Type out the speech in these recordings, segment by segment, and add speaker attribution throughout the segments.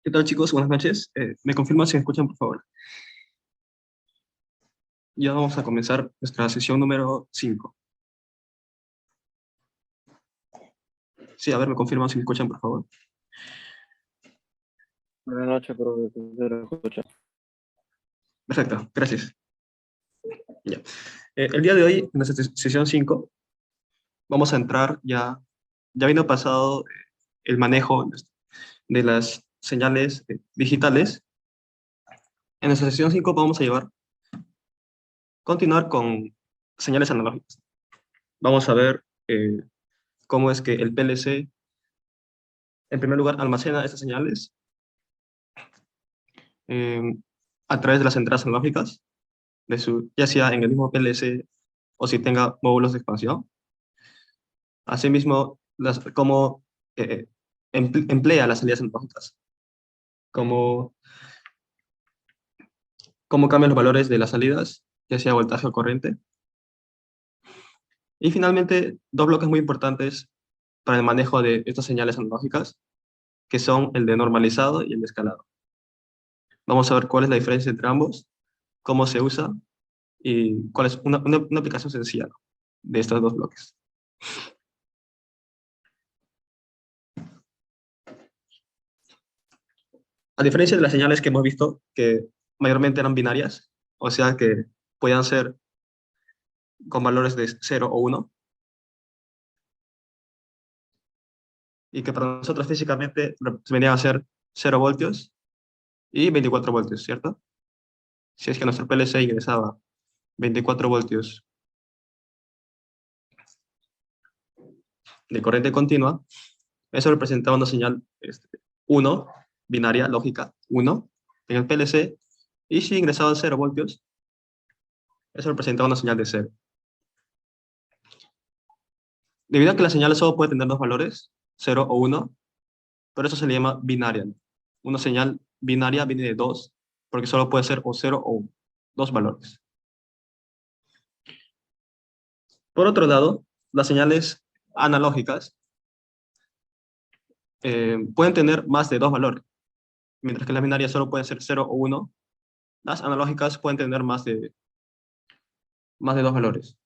Speaker 1: ¿Qué tal, chicos? Buenas noches. ¿Me confirman si me escuchan, por favor? Ya vamos a comenzar nuestra sesión número 5. Sí, a ver, me confirman si me escuchan, por favor.
Speaker 2: Buenas noches, profesor. Escucha.
Speaker 1: Perfecto, gracias. Ya. El día de hoy, en nuestra sesión 5, vamos a entrar ya habiendo pasado el manejo de las señales digitales. En nuestra sesión 5 vamos a continuar con señales analógicas. Vamos a ver cómo es que el PLC, en primer lugar, almacena estas señales eh, a través de las entradas analógicas, ya sea en el mismo PLC o si tenga módulos de expansión. Asimismo, cómo emplea las salidas analógicas, cómo, cómo cambian los valores de las salidas, ya sea voltaje o corriente. Y finalmente, dos bloques muy importantes para el manejo de estas señales analógicas, que son el de normalizado y el de escalado. Vamos a ver cuál es la diferencia entre ambos, cómo se usa y cuál es una aplicación sencilla, ¿no?, de estos dos bloques. A diferencia de las señales que hemos visto, que mayormente eran binarias, o sea que podían ser con valores de 0 o 1, y que para nosotros físicamente venían a ser 0 voltios y 24 voltios, ¿cierto? Si es que nuestro PLC ingresaba 24 voltios de corriente continua, eso representaba una señal 1, binaria, lógica, 1, en el PLC, y si ingresaba 0 voltios, eso representaba una señal de 0. Debido a que la señal solo puede tener dos valores, 0 o 1, por eso se le llama binaria. Una señal binaria viene de 2, porque solo puede ser o 0 o 1, dos valores. Por otro lado, las señales analógicas pueden tener más de dos valores. Mientras que las binarias solo pueden ser 0 o 1, las analógicas pueden tener más de dos valores.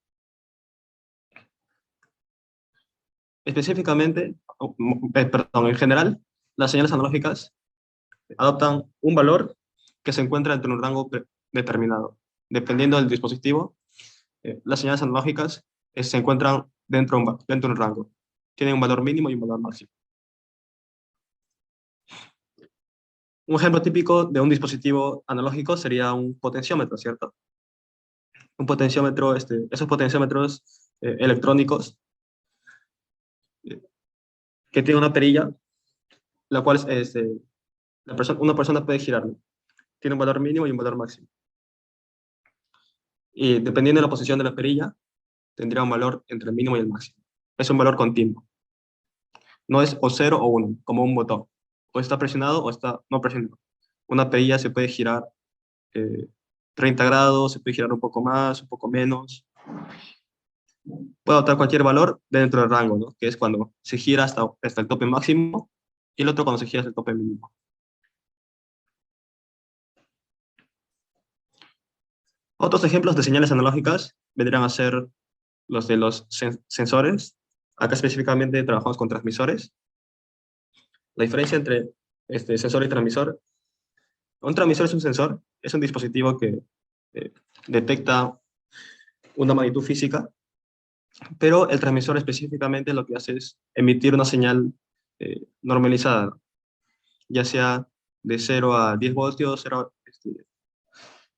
Speaker 1: Específicamente, perdón, en general, las señales analógicas adoptan un valor que se encuentra entre un rango determinado. Dependiendo del dispositivo, las señales analógicas se encuentran dentro de un rango. Tienen un valor mínimo y un valor máximo. Un ejemplo típico de un dispositivo analógico sería un potenciómetro, ¿cierto? Un potenciómetro, esos potenciómetros electrónicos que tienen una perilla, la cual una persona puede girarlo. Tiene un valor mínimo y un valor máximo. Y dependiendo de la posición de la perilla, tendría un valor entre el mínimo y el máximo. Es un valor continuo. No es o 0 o 1, como un botón. O está presionado o está no presionado. Una perilla se puede girar 30 grados, se puede girar un poco más, un poco menos. Puede adoptar cualquier valor dentro del rango, ¿no?, que es cuando se gira hasta el tope máximo y el otro cuando se gira hasta el tope mínimo. Otros ejemplos de señales analógicas vendrían a ser los de los sensores. Acá específicamente trabajamos con transmisores. La diferencia entre sensor y transmisor: un transmisor es un sensor, es un dispositivo que eh, detecta una magnitud física, pero el transmisor específicamente lo que hace es emitir una señal normalizada, ¿no?, ya sea de 0 a 10 voltios,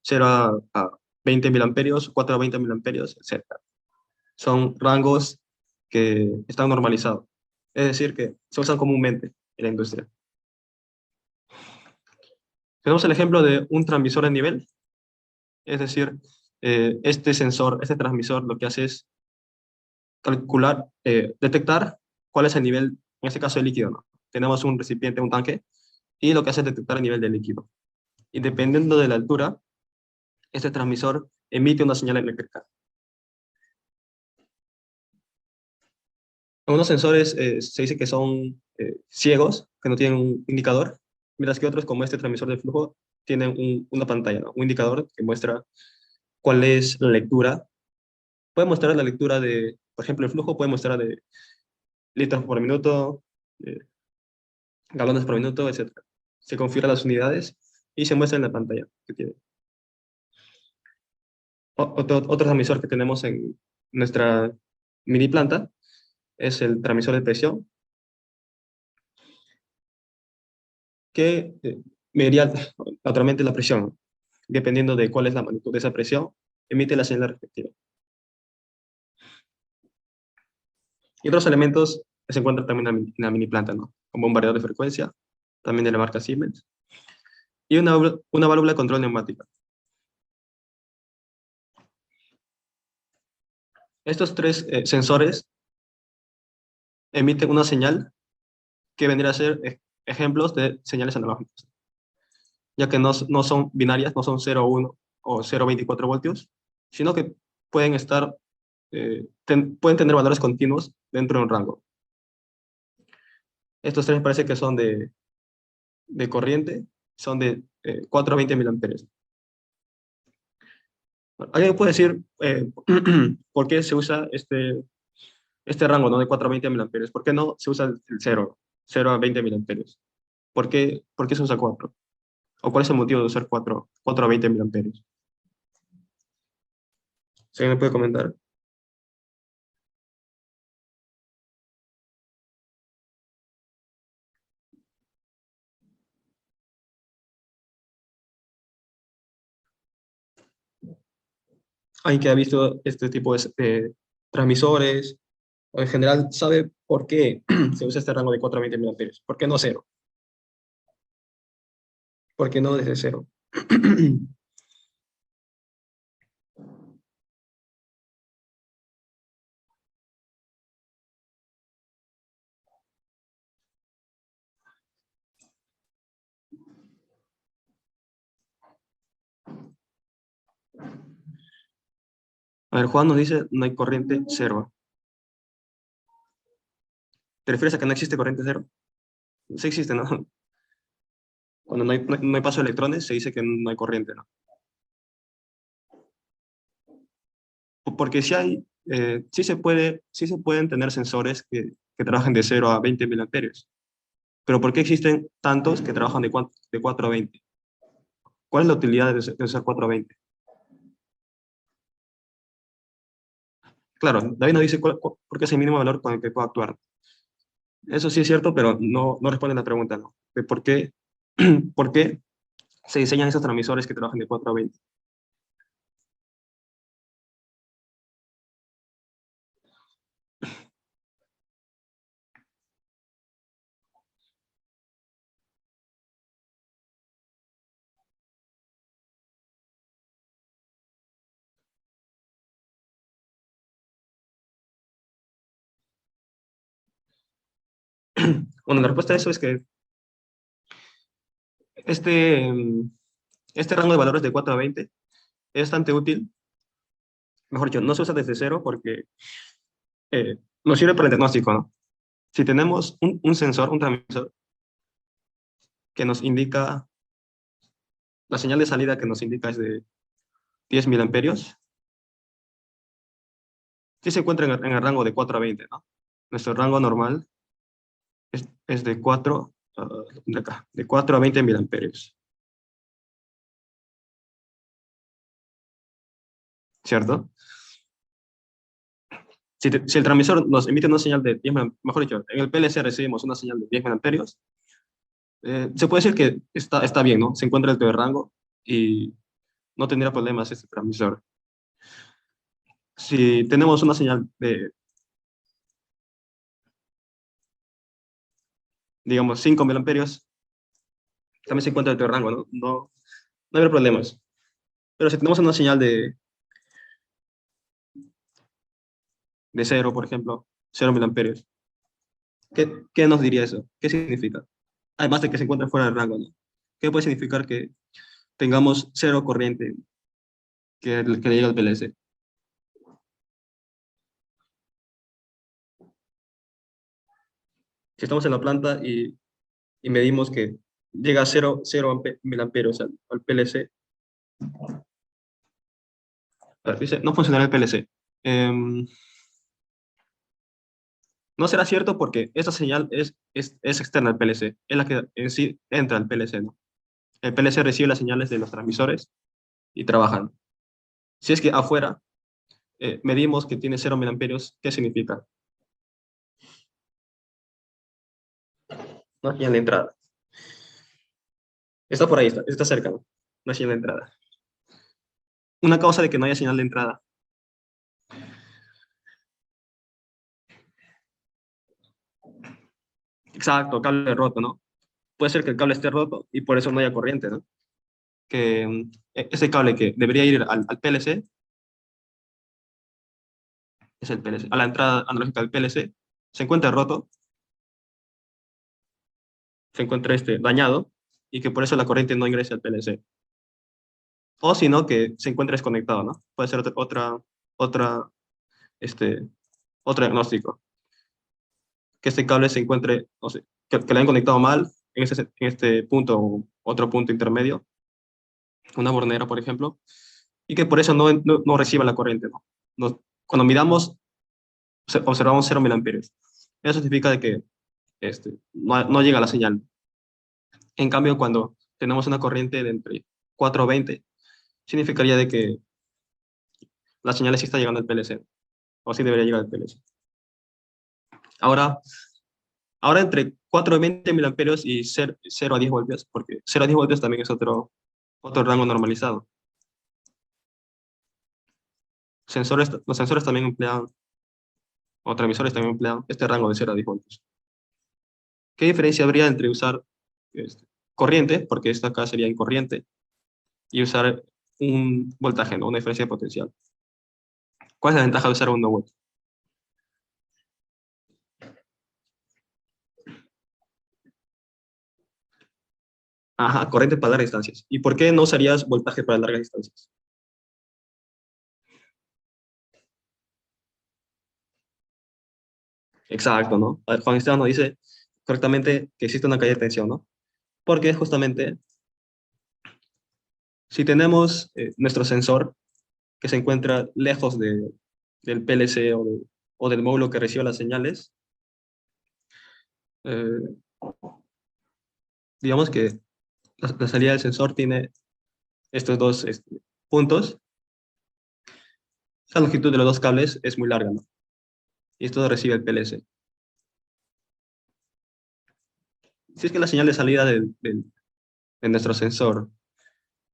Speaker 1: 0 a 20 miliamperios, 4 a 20 miliamperios, etc. Son rangos que están normalizados, es decir, que se usan comúnmente en la industria. Tenemos el ejemplo de un transmisor de nivel, es decir, este sensor, este transmisor, lo que hace es calcular, detectar cuál es el nivel, en este caso el líquido, ¿no? Tenemos un recipiente, un tanque, y lo que hace es detectar el nivel del líquido. Y dependiendo de la altura, este transmisor emite una señal eléctrica. Algunos sensores se dice que son ciegos, que no tienen un indicador, mientras que otros, como este transmisor de flujo, tienen una pantalla, ¿no? Un indicador que muestra cuál es la lectura. Puede mostrar la lectura de, por ejemplo, el flujo puede mostrar de litros por minuto, eh, galones por minuto, etcétera. Se configuran las unidades y se muestra en la pantalla que tiene. Otro transmisor que tenemos en nuestra mini planta es el transmisor de presión, que mediría naturalmente la presión. Dependiendo de cuál es la magnitud de esa presión, emite la señal respectiva. Y otros elementos que se encuentran también en la mini planta, ¿no? Como un variador de frecuencia, también de la marca Siemens, y una válvula de control neumática. Estos tres sensores emiten una señal que vendría a ser ejemplos de señales analógicas, ya que no son binarias, no son 0,1 o 0,24 voltios, sino que pueden estar, pueden tener valores continuos dentro de un rango. Estos tres parece que son de corriente, son de 4 a 20 miliamperios. ¿Alguien puede decir por qué se usa este rango, ¿no? De 4 a 20 miliamperios? ¿Por qué no se usa el 0 a 20 miliamperios? Por qué se usa 4? ¿O cuál es el motivo de usar 4 a 20 miliamperios? ¿Se me puede comentar? ¿Alguien que ha visto este tipo de transmisores, o en general, sabe por qué se usa este rango de 4 a 20 miliamperios? ¿Por qué no 0? ¿Por qué no desde 0? A ver, Juan nos dice, no hay corriente cero. ¿Te refieres a que no existe corriente cero? Sí existe, ¿no? Cuando no hay paso de electrones, se dice que no hay corriente, ¿no? Porque sí se pueden tener sensores que trabajan de 0 a 20 miliamperios. Pero ¿por qué existen tantos que trabajan de 4 a 20? ¿Cuál es la utilidad de usar 4 a 20? Claro, David nos dice por qué es el mínimo valor con el que puedo actuar. Eso sí es cierto, pero no responde a la pregunta, ¿no? De por qué se diseñan esos transmisores que trabajan de 4 a 20. Bueno, la respuesta a eso es que este, este rango de valores de 4 a 20 es bastante útil. Mejor dicho, no se usa desde cero porque nos sirve para el diagnóstico, ¿no? Si tenemos un sensor, un transmisor, que nos indica, la señal de salida que nos indica es de 10 miliamperios, sí se encuentra en el rango de 4 a 20, ¿no? Nuestro rango normal es de 4, de acá, de 4 a 20 miliamperios, ¿cierto? Si el transmisor nos emite una señal de 10 miliamperios, mejor dicho, en el PLC recibimos una señal de 10 miliamperios, se puede decir que está bien, ¿no? Se encuentra dentro del rango y no tendría problemas este transmisor. Si tenemos una señal de, digamos, 5 miliamperios, también se encuentra dentro del rango, ¿no? No habrá problemas. Pero si tenemos una señal de 0, por ejemplo, 0 miliamperios, ¿qué nos diría eso? ¿Qué significa? Además de que se encuentra fuera del rango, ¿no? ¿Qué puede significar que tengamos cero corriente que le llegue al PLC? Si estamos en la planta y medimos que llega a 0 miliamperios al PLC. A ver, dice, no funcionará el PLC. No será cierto porque esta señal es externa al PLC, es la que en sí entra al PLC, ¿no? El PLC recibe las señales de los transmisores y trabajan. Si es que afuera medimos que tiene 0 miliamperios, ¿qué significa? No, señal de entrada. Está por ahí, está cerca, ¿no? Una señal de entrada. Una causa de que no haya señal de entrada. Exacto, cable roto, ¿no? Puede ser que el cable esté roto y por eso no haya corriente, ¿no? Que ese cable que debería ir al PLC, es el PLC, a la entrada analógica del PLC, se encuentra roto, se encuentra dañado, y que por eso la corriente no ingresa al PLC. O si no, que se encuentra desconectado, ¿no? Puede ser otra, este, otro diagnóstico. Que este cable se encuentre, no sé, que lo hayan conectado mal en este punto o otro punto intermedio, una bornera, por ejemplo, y que por eso no reciba la corriente, ¿no? Cuando miramos, observamos 0 miliamperios. Eso significa de que no llega la señal. En cambio, cuando tenemos una corriente de entre 4 a 20, significaría de que la señal sí está llegando al PLC, o sí debería llegar al PLC. Ahora entre 4 a 20 miliamperios y 0 a 10 voltios, porque 0 a 10 voltios también es otro rango normalizado. Los sensores también emplean, o transmisores también emplean este rango de 0 a 10 voltios. ¿Qué diferencia habría entre usar corriente, porque esta acá sería incorriente, y usar un voltaje, ¿no? Una diferencia de potencial? ¿Cuál es la ventaja de usar un no volt? Ajá, corriente para largas distancias. ¿Y por qué no usarías voltaje para largas distancias? Exacto, ¿no? Juan Esteban nos dice correctamente que existe una caída de tensión, ¿no? Porque justamente si tenemos nuestro sensor que se encuentra lejos del PLC o del módulo que recibe las señales, eh, digamos que la salida del sensor tiene estos dos puntos. La longitud de los dos cables es muy larga, ¿no? Y esto recibe el PLC. Si es que la señal de salida de nuestro sensor,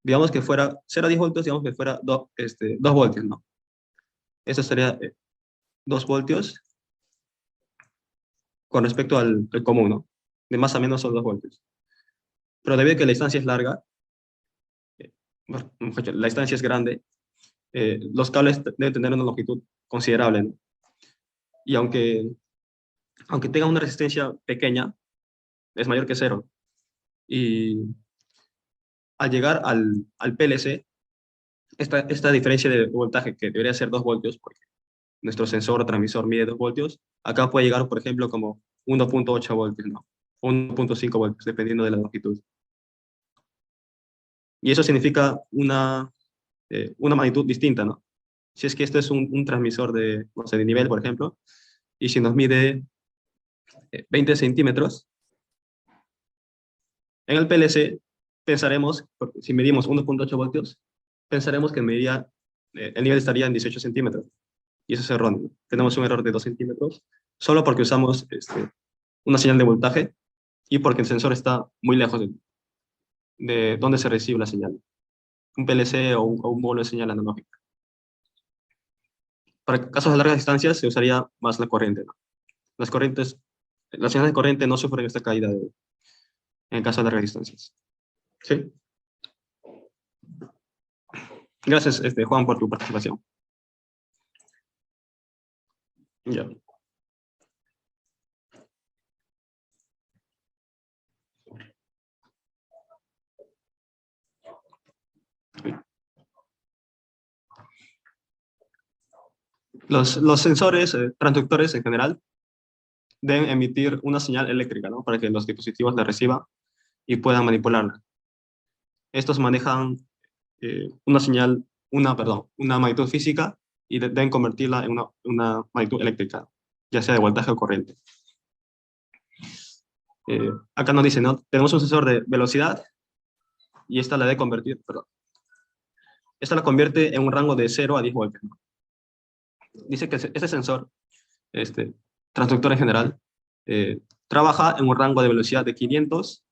Speaker 1: digamos que fuera 0 a 10 voltios, digamos que fuera 2 voltios, ¿no? Eso sería 2 voltios con respecto al común, ¿no? De más a menos son 2 voltios. Pero debido a que la distancia es larga, bueno, la distancia es grande, los cables deben tener una longitud considerable, ¿no? Y aunque tenga una resistencia pequeña, es mayor que cero. Y al llegar al PLC, esta diferencia de voltaje, que debería ser 2 voltios, porque nuestro sensor o transmisor mide 2 voltios, acá puede llegar, por ejemplo, como 1.8 voltios, ¿no? 1.5 voltios, dependiendo de la longitud. Y eso significa una magnitud distinta, ¿no? Si es que esto es un transmisor no sé, de nivel, por ejemplo, y si nos mide 20 centímetros, en el PLC pensaremos, porque si medimos 1.8 voltios, pensaremos que el nivel estaría en 18 centímetros. Y eso es erróneo. Tenemos un error de 2 centímetros, solo porque usamos una señal de voltaje y porque el sensor está muy lejos de donde se recibe la señal. Un PLC o un módulo de señal analógica. Para casos de largas distancias se usaría más la corriente, ¿no? Las señales de corriente no sufren esta caída en el caso de largas distancias. ¿Sí? Gracias, Juan, por tu participación. Ya. Los sensores, transductores en general, deben emitir una señal eléctrica, ¿no? Para que los dispositivos la reciban y puedan manipularla. Estos manejan una magnitud física y deben convertirla en una magnitud eléctrica, ya sea de voltaje o corriente. Acá nos dice, ¿no? Tenemos un sensor de velocidad y esta la debe convertir, perdón. Esta la convierte en un rango de 0 a 10 voltios, ¿no? Dice que este sensor, transductor en general, trabaja en un rango de velocidad de 500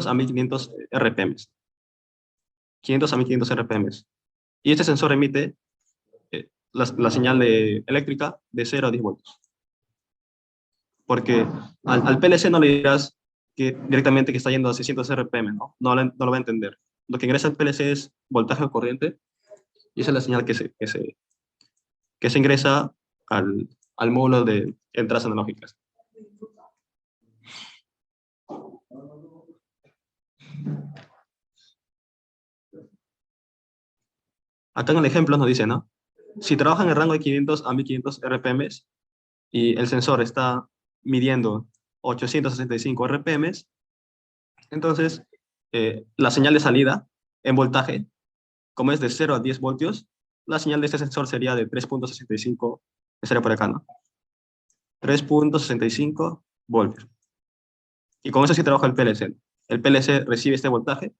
Speaker 1: a 1500 RPM. 500 a 1500 RPM. Y este sensor emite la señal eléctrica de 0 a 10 voltios. Porque al PLC no le dirás directamente que está yendo a 600 RPM, ¿no? No lo va a entender. Lo que ingresa al PLC es voltaje o corriente, y esa es la señal que se ingresa al módulo de entradas analógicas. Acá en el ejemplo nos dice, ¿no? Si trabaja en el rango de 500 a 1500 RPM y el sensor está midiendo 865 RPM, entonces la señal de salida en voltaje, como es de 0 a 10 voltios, la señal de este sensor sería de 3.65, que sería por acá, ¿no? 3.65 voltios. Y con eso sí trabaja el PLC. El PLC recibe este voltaje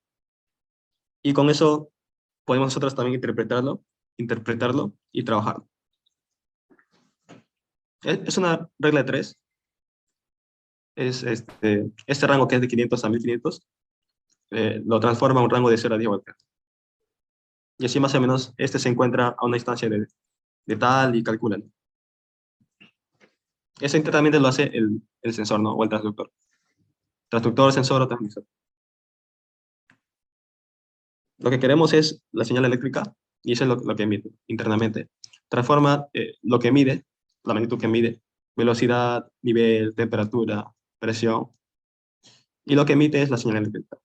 Speaker 1: y con eso podemos nosotros también interpretarlo y trabajarlo. Es una regla de 3. Es este rango que es de 500 a 1500, lo transforma a un rango de 0 a 10 voltios. Y así más o menos se encuentra a una distancia de tal y calculan. Eso internamente lo hace el sensor, ¿no? O el transductor. Transductor, sensor o transmisor. Lo que queremos es la señal eléctrica, y eso es lo que emite internamente. Transforma lo que mide, la magnitud que mide, velocidad, nivel, temperatura, presión, y lo que emite es la señal eléctrica.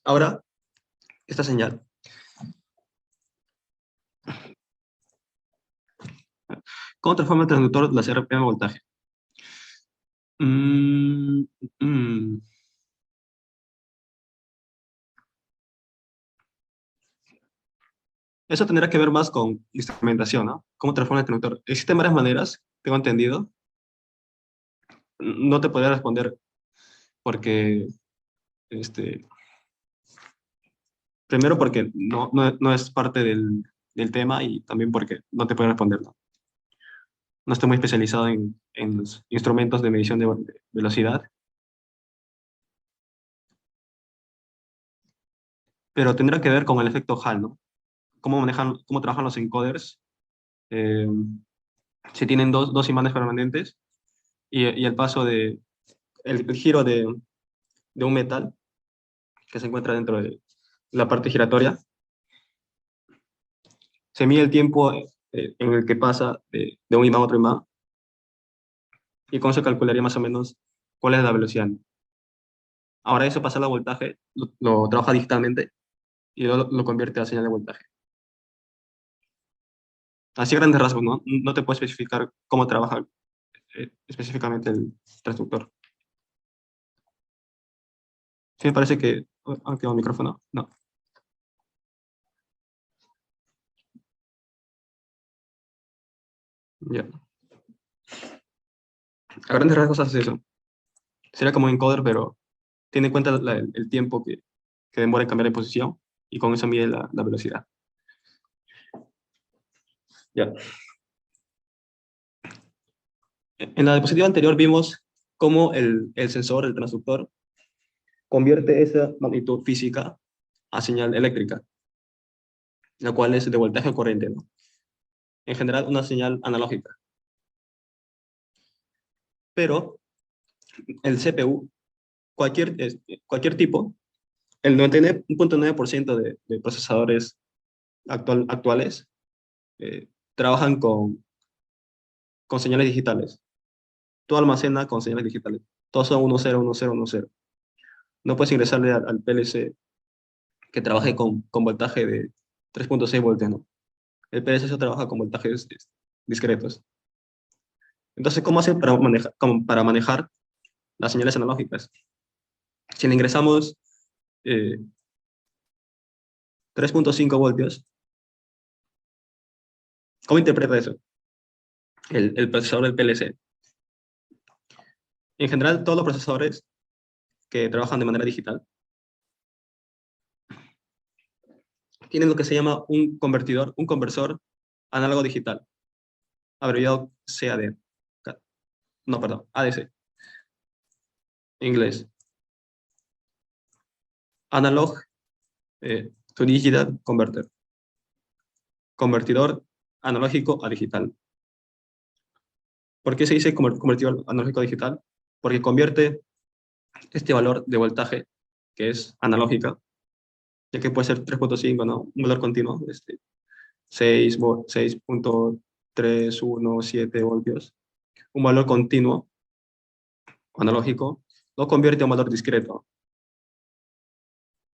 Speaker 1: Ahora, esta señal. ¿Cómo transforma el transductor las RPM en voltaje? Eso tendrá que ver más con instrumentación, ¿no? ¿Cómo transforma el transductor? Existen varias maneras, tengo entendido. No te podría responder porque, primero porque no es parte del tema, y también porque no te puedo responder, ¿no? No estoy muy especializado en los instrumentos de medición de velocidad. Pero tendrá que ver con el efecto Hall, ¿no? Cómo trabajan los encoders. Si tienen dos imanes permanentes y el paso el giro de un metal que se encuentra dentro de la parte giratoria, se mide el tiempo en el que pasa de un imán a otro imán, y con eso calcularía más o menos cuál es la velocidad. Ahora eso pasa a voltaje, lo trabaja digitalmente y lo convierte a señal de voltaje. Así a grandes rasgos, ¿no? No te puedo especificar cómo trabaja específicamente el transductor. Sí, me parece que... ¿Ha quedado el micrófono? No. Ya. A grandes rasgos hace eso. Sería como un encoder, pero tiene en cuenta el tiempo que demora en cambiar de posición, y con eso mide la velocidad. Ya. En la diapositiva anterior vimos cómo el sensor, el transductor, convierte esa magnitud física a señal eléctrica, la cual es de voltaje o corriente, ¿no? En general, una señal analógica. Pero el CPU, cualquier tipo, el 99.9% de procesadores actuales trabajan con señales digitales. Todo almacena con señales digitales. Todos son 10, 10, 10. No puedes ingresarle al PLC que trabaje con voltaje de 3.6 voltios, ¿no? El PLC trabaja con voltajes discretos. Entonces, ¿cómo hace para manejar las señales analógicas? Si le ingresamos 3.5 voltios, ¿cómo interpreta eso el procesador del PLC? En general, todos los procesadores que trabajan de manera digital tienen lo que se llama un conversor análogo digital, abreviado CAD. No, perdón, ADC. En inglés. Analog to Digital Converter. Convertidor analógico a digital. ¿Por qué se dice convertidor analógico a digital? Porque convierte este valor de voltaje, que es analógica, ya que puede ser 3.5, ¿no? Un valor continuo, 6.317 voltios. Un valor continuo, analógico, lo convierte a un valor discreto.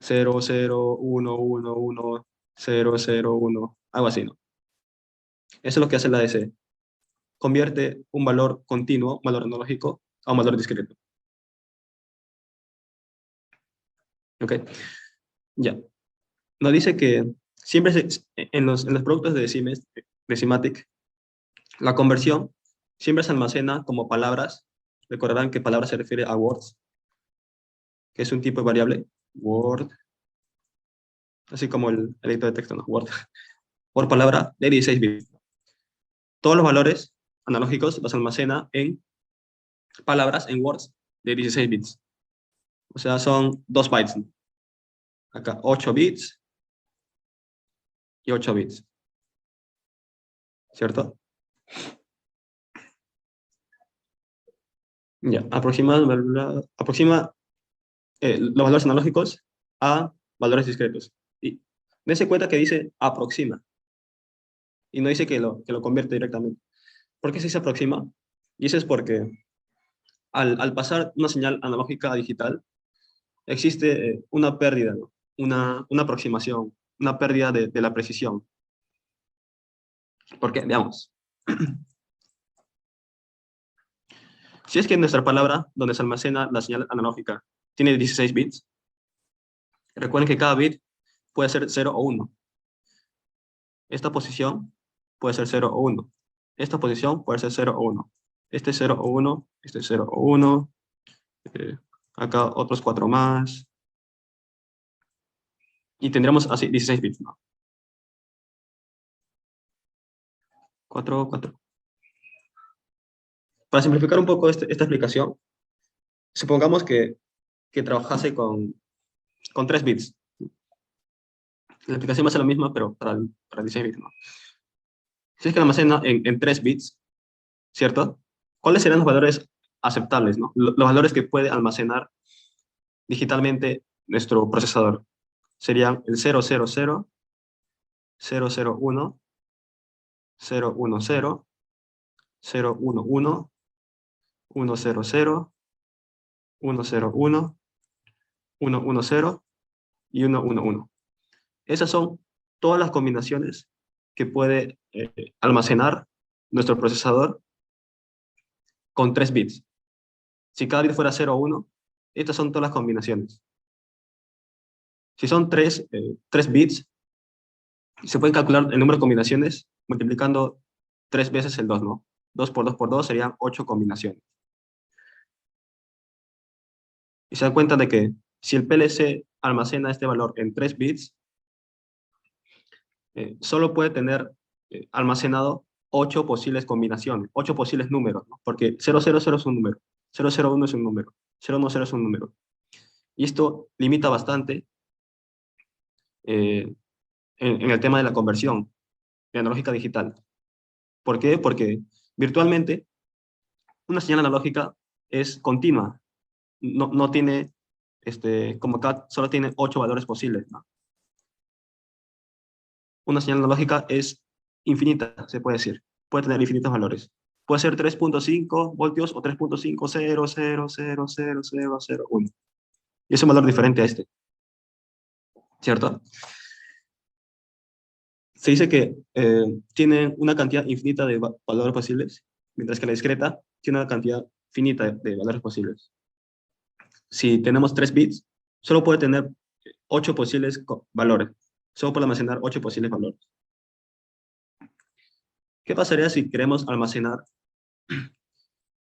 Speaker 1: 0, 0, 1, 1, 1, 0, 0, 1, algo así, ¿no? Eso es lo que hace la ADC. Convierte un valor continuo, un valor analógico, a un valor discreto. ¿Ok? Ya. Nos dice que siempre en los productos de Decimatic, la conversión siempre se almacena como palabras. Recordarán que palabra se refiere a words, que es un tipo de variable. Word, así como el editor de texto, ¿no? Word. Por palabra de 16 bits. Todos los valores analógicos los almacena en palabras, en words, de 16 bits. O sea, son 2 bytes, ¿no? Acá 8 bits y 8 bits. ¿Cierto? Ya, aproxima los valores analógicos a valores discretos. Y dense cuenta que dice aproxima. Y no dice que lo convierte directamente. ¿Por qué se dice aproxima? Y eso es porque al pasar una señal analógica a digital, existe una pérdida, ¿no? Una aproximación, una pérdida de la precisión. Porque, veamos, si es que nuestra palabra, donde se almacena la señal analógica, tiene 16 bits, recuerden que cada bit puede ser 0 o 1. Esta posición puede ser 0 o 1. Esta posición puede ser 0 o 1. Este es 0 o 1, este es 0 o 1. Acá otros 4 más. Y tendremos así 16 bits, ¿no? 4, 4. Para simplificar un poco esta explicación, supongamos que trabajase con 3 bits. La explicación va a ser la misma, pero para 16 bits, ¿no? Si es que la almacena en 3 bits, ¿cierto? ¿Cuáles serán los valores aceptables, ¿no? Los valores que puede almacenar digitalmente nuestro procesador. Serían el 000, 001, 010, 011, 100, 101, 110 y 111. Esas son todas las combinaciones que puede almacenar nuestro procesador con 3 bits. Si cada bit fuera 0 o 1, estas son todas las combinaciones. Si son 3 bits, se puede calcular el número de combinaciones multiplicando 3 veces el 2, ¿no? 2 por 2 por 2 serían 8 combinaciones. Y se dan cuenta de que si el PLC almacena este valor en 3 bits, solo puede tener almacenado 8 posibles combinaciones, 8 posibles números, ¿no? Porque 000 es un número, 001 es un número, 010 es un número. Y esto limita bastante en el tema de la conversión de analógica a digital. ¿Por qué? Porque virtualmente una señal analógica es continua. No tiene, como acá, solo tiene 8 valores posibles, ¿no? Una señal analógica es infinita, se puede decir. Puede tener infinitos valores. Puede ser 3.5 voltios o 3.5, 0, 0, 0, 0, 0, 0, 1. Y es un valor diferente a este. ¿Cierto? se dice que tienen una cantidad infinita de valores posibles, mientras que la discreta tiene una cantidad finita de valores posibles. Si tenemos 3 bits, solo puede tener 8 posibles valores. Solo puede almacenar 8 posibles valores. ¿Qué pasaría si queremos almacenar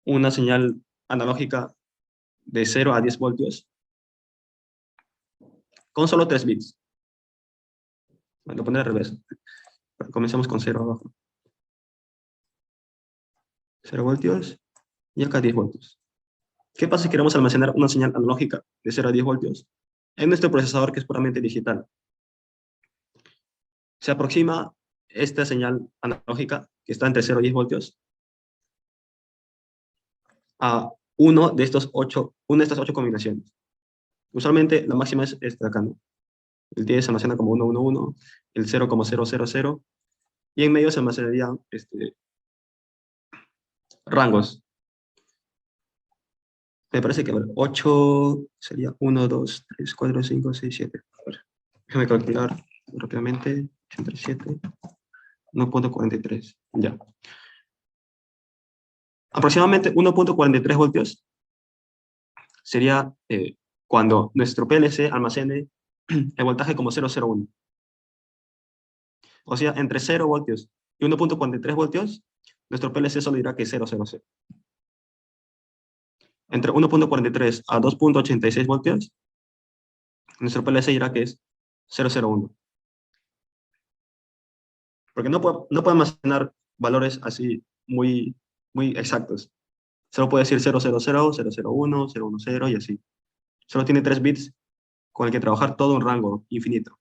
Speaker 1: una señal analógica de 0 a 10 voltios con solo 3 bits? Lo pondré al revés. Comencemos con 0 abajo. 0 voltios y acá 10 voltios. ¿Qué pasa si queremos almacenar una señal analógica de 0 a 10 voltios en nuestro procesador que es puramente digital? Se aproxima esta señal analógica que está entre 0 y 10 voltios a una de estas 8 combinaciones. Usualmente la máxima es esta de acá, ¿no? El 10 se almacena como 111, el 0 como 000, y en medio se almacenarían rangos. Me parece que 8 sería 1, 2, 3, 4, 5, 6, 7. A ver, déjame calcular rápidamente. 87, 1.43. Ya. Aproximadamente 1.43 voltios sería cuando nuestro PLC almacene el voltaje como 001. O sea, entre 0 voltios y 1.43 voltios, nuestro PLC solo dirá que es 000. Entre 1.43 a 2.86 voltios, nuestro PLC dirá que es 001. Porque no puede almacenar valores así muy exactos. Solo puede decir 000, 001, 010 y así. Solo tiene 3 bits con el que trabajar todo un rango infinito.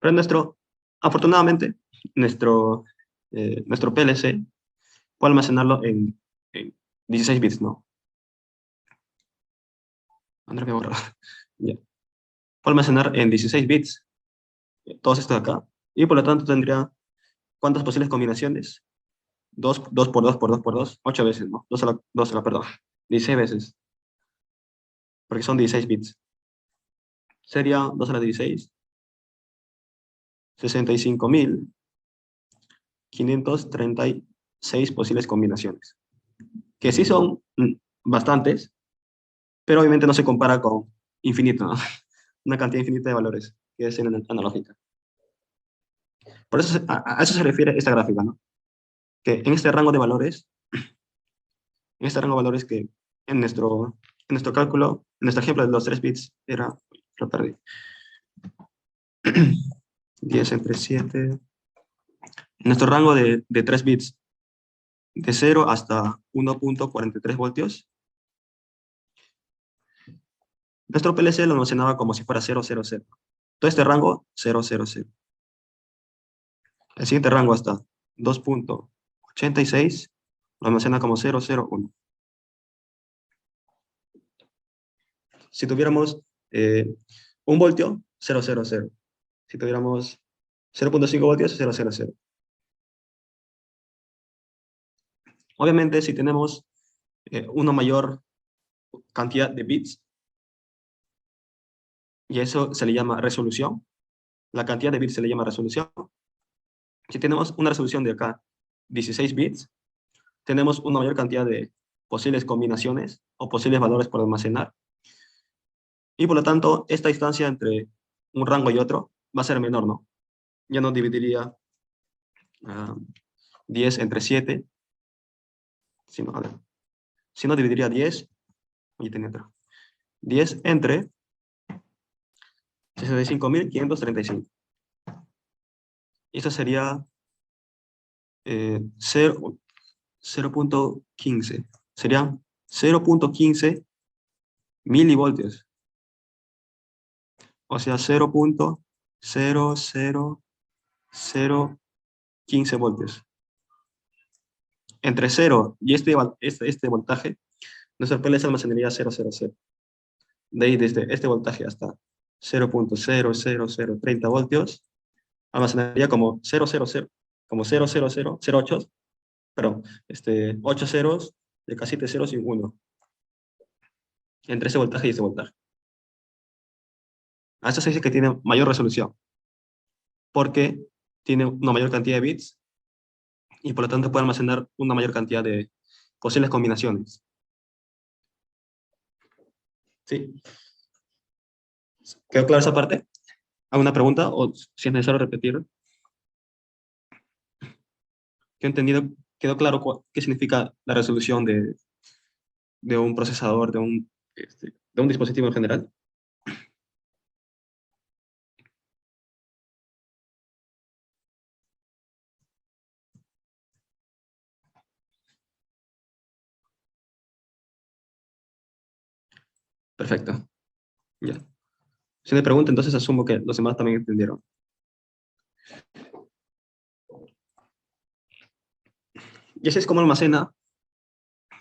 Speaker 1: Pero afortunadamente, nuestro PLC puede almacenarlo en 16 bits, ¿no? André, voy a borrar. Ya. Puede almacenar en 16 bits todos estos de acá. Y por lo tanto tendría, ¿cuántas posibles combinaciones? 2 por 2 por 2 por 2, 8 veces, ¿no? 2 a la, perdón. 16 veces. Porque son 16 bits. Sería 2 a la 16. 65.536 posibles combinaciones. Que sí son bastantes, pero obviamente no se compara con infinito, ¿no? Una cantidad infinita de valores, que es en analógica. Por eso a eso se refiere esta gráfica, ¿no? Que en este rango de valores, que en nuestro cálculo, en nuestro ejemplo de los 3 bits, lo perdí. 10 entre 7. En nuestro rango de 3 bits, de 0 hasta 1.43 voltios, nuestro PLC lo almacenaba como si fuera 000. Todo este rango, 000. El siguiente rango hasta 2.86 lo almacena como 001. Si tuviéramos 1 voltio, 000. Si tuviéramos 0.5 voltios, 000. Obviamente, si tenemos una mayor cantidad de bits, y eso se le llama resolución, la cantidad de bits se le llama resolución. Si tenemos una resolución de acá, 16 bits, tenemos una mayor cantidad de posibles combinaciones o posibles valores por almacenar. Y por lo tanto, esta distancia entre un rango y otro va a ser menor, ¿no? Ya no dividiría 10 entre 7, sino dividiría 10, y tenía otro, 10 entre 65.535. Y eso sería 0.15. Sería 0.15 milivoltios. O sea, 0.00015 voltios. Entre 0 y este voltaje, nuestro PLC almacenaría 000. De ahí, desde este voltaje hasta 0.00030 voltios, almacenaría como 000, como 00008, perdón, 8 ceros, de casi 7 ceros y un 1. Entre ese voltaje y ese voltaje. A esto se dice que tiene mayor resolución, porque tiene una mayor cantidad de bits y por lo tanto puede almacenar una mayor cantidad de posibles combinaciones. ¿Sí? ¿Quedó clara esa parte? ¿Alguna pregunta o si es necesario repetir? ¿Quedó claro qué significa la resolución de un procesador, de un dispositivo en general? Perfecto. Ya. Si no hay pregunta, entonces asumo que los demás también entendieron. Y así es como almacena,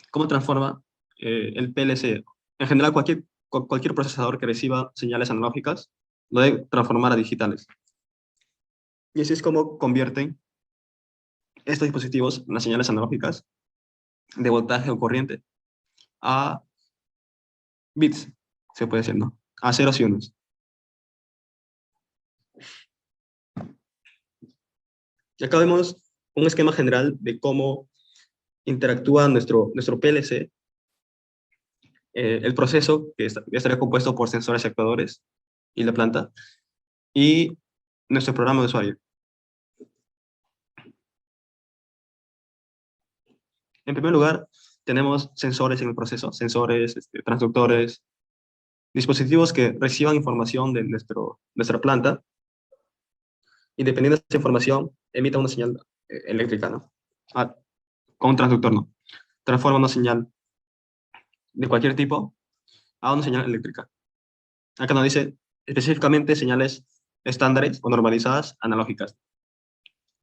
Speaker 1: cómo transforma el PLC. En general, cualquier procesador que reciba señales analógicas lo debe transformar a digitales. Y así es como convierten estos dispositivos, las señales analógicas, de voltaje o corriente, a bits, se puede decir, ¿no? A ceros y unos. Y acá vemos un esquema general de cómo interactúa nuestro PLC, el proceso que estaría compuesto por sensores y actuadores y la planta, y nuestro programa de usuario. En primer lugar, tenemos sensores en el proceso, sensores, transductores, dispositivos que reciban información de nuestra planta y dependiendo de esa información, emita una señal eléctrica, ¿no? Ah, con un transductor, ¿no? Transforma una señal de cualquier tipo a una señal eléctrica. Acá nos dice específicamente señales estándares o normalizadas analógicas,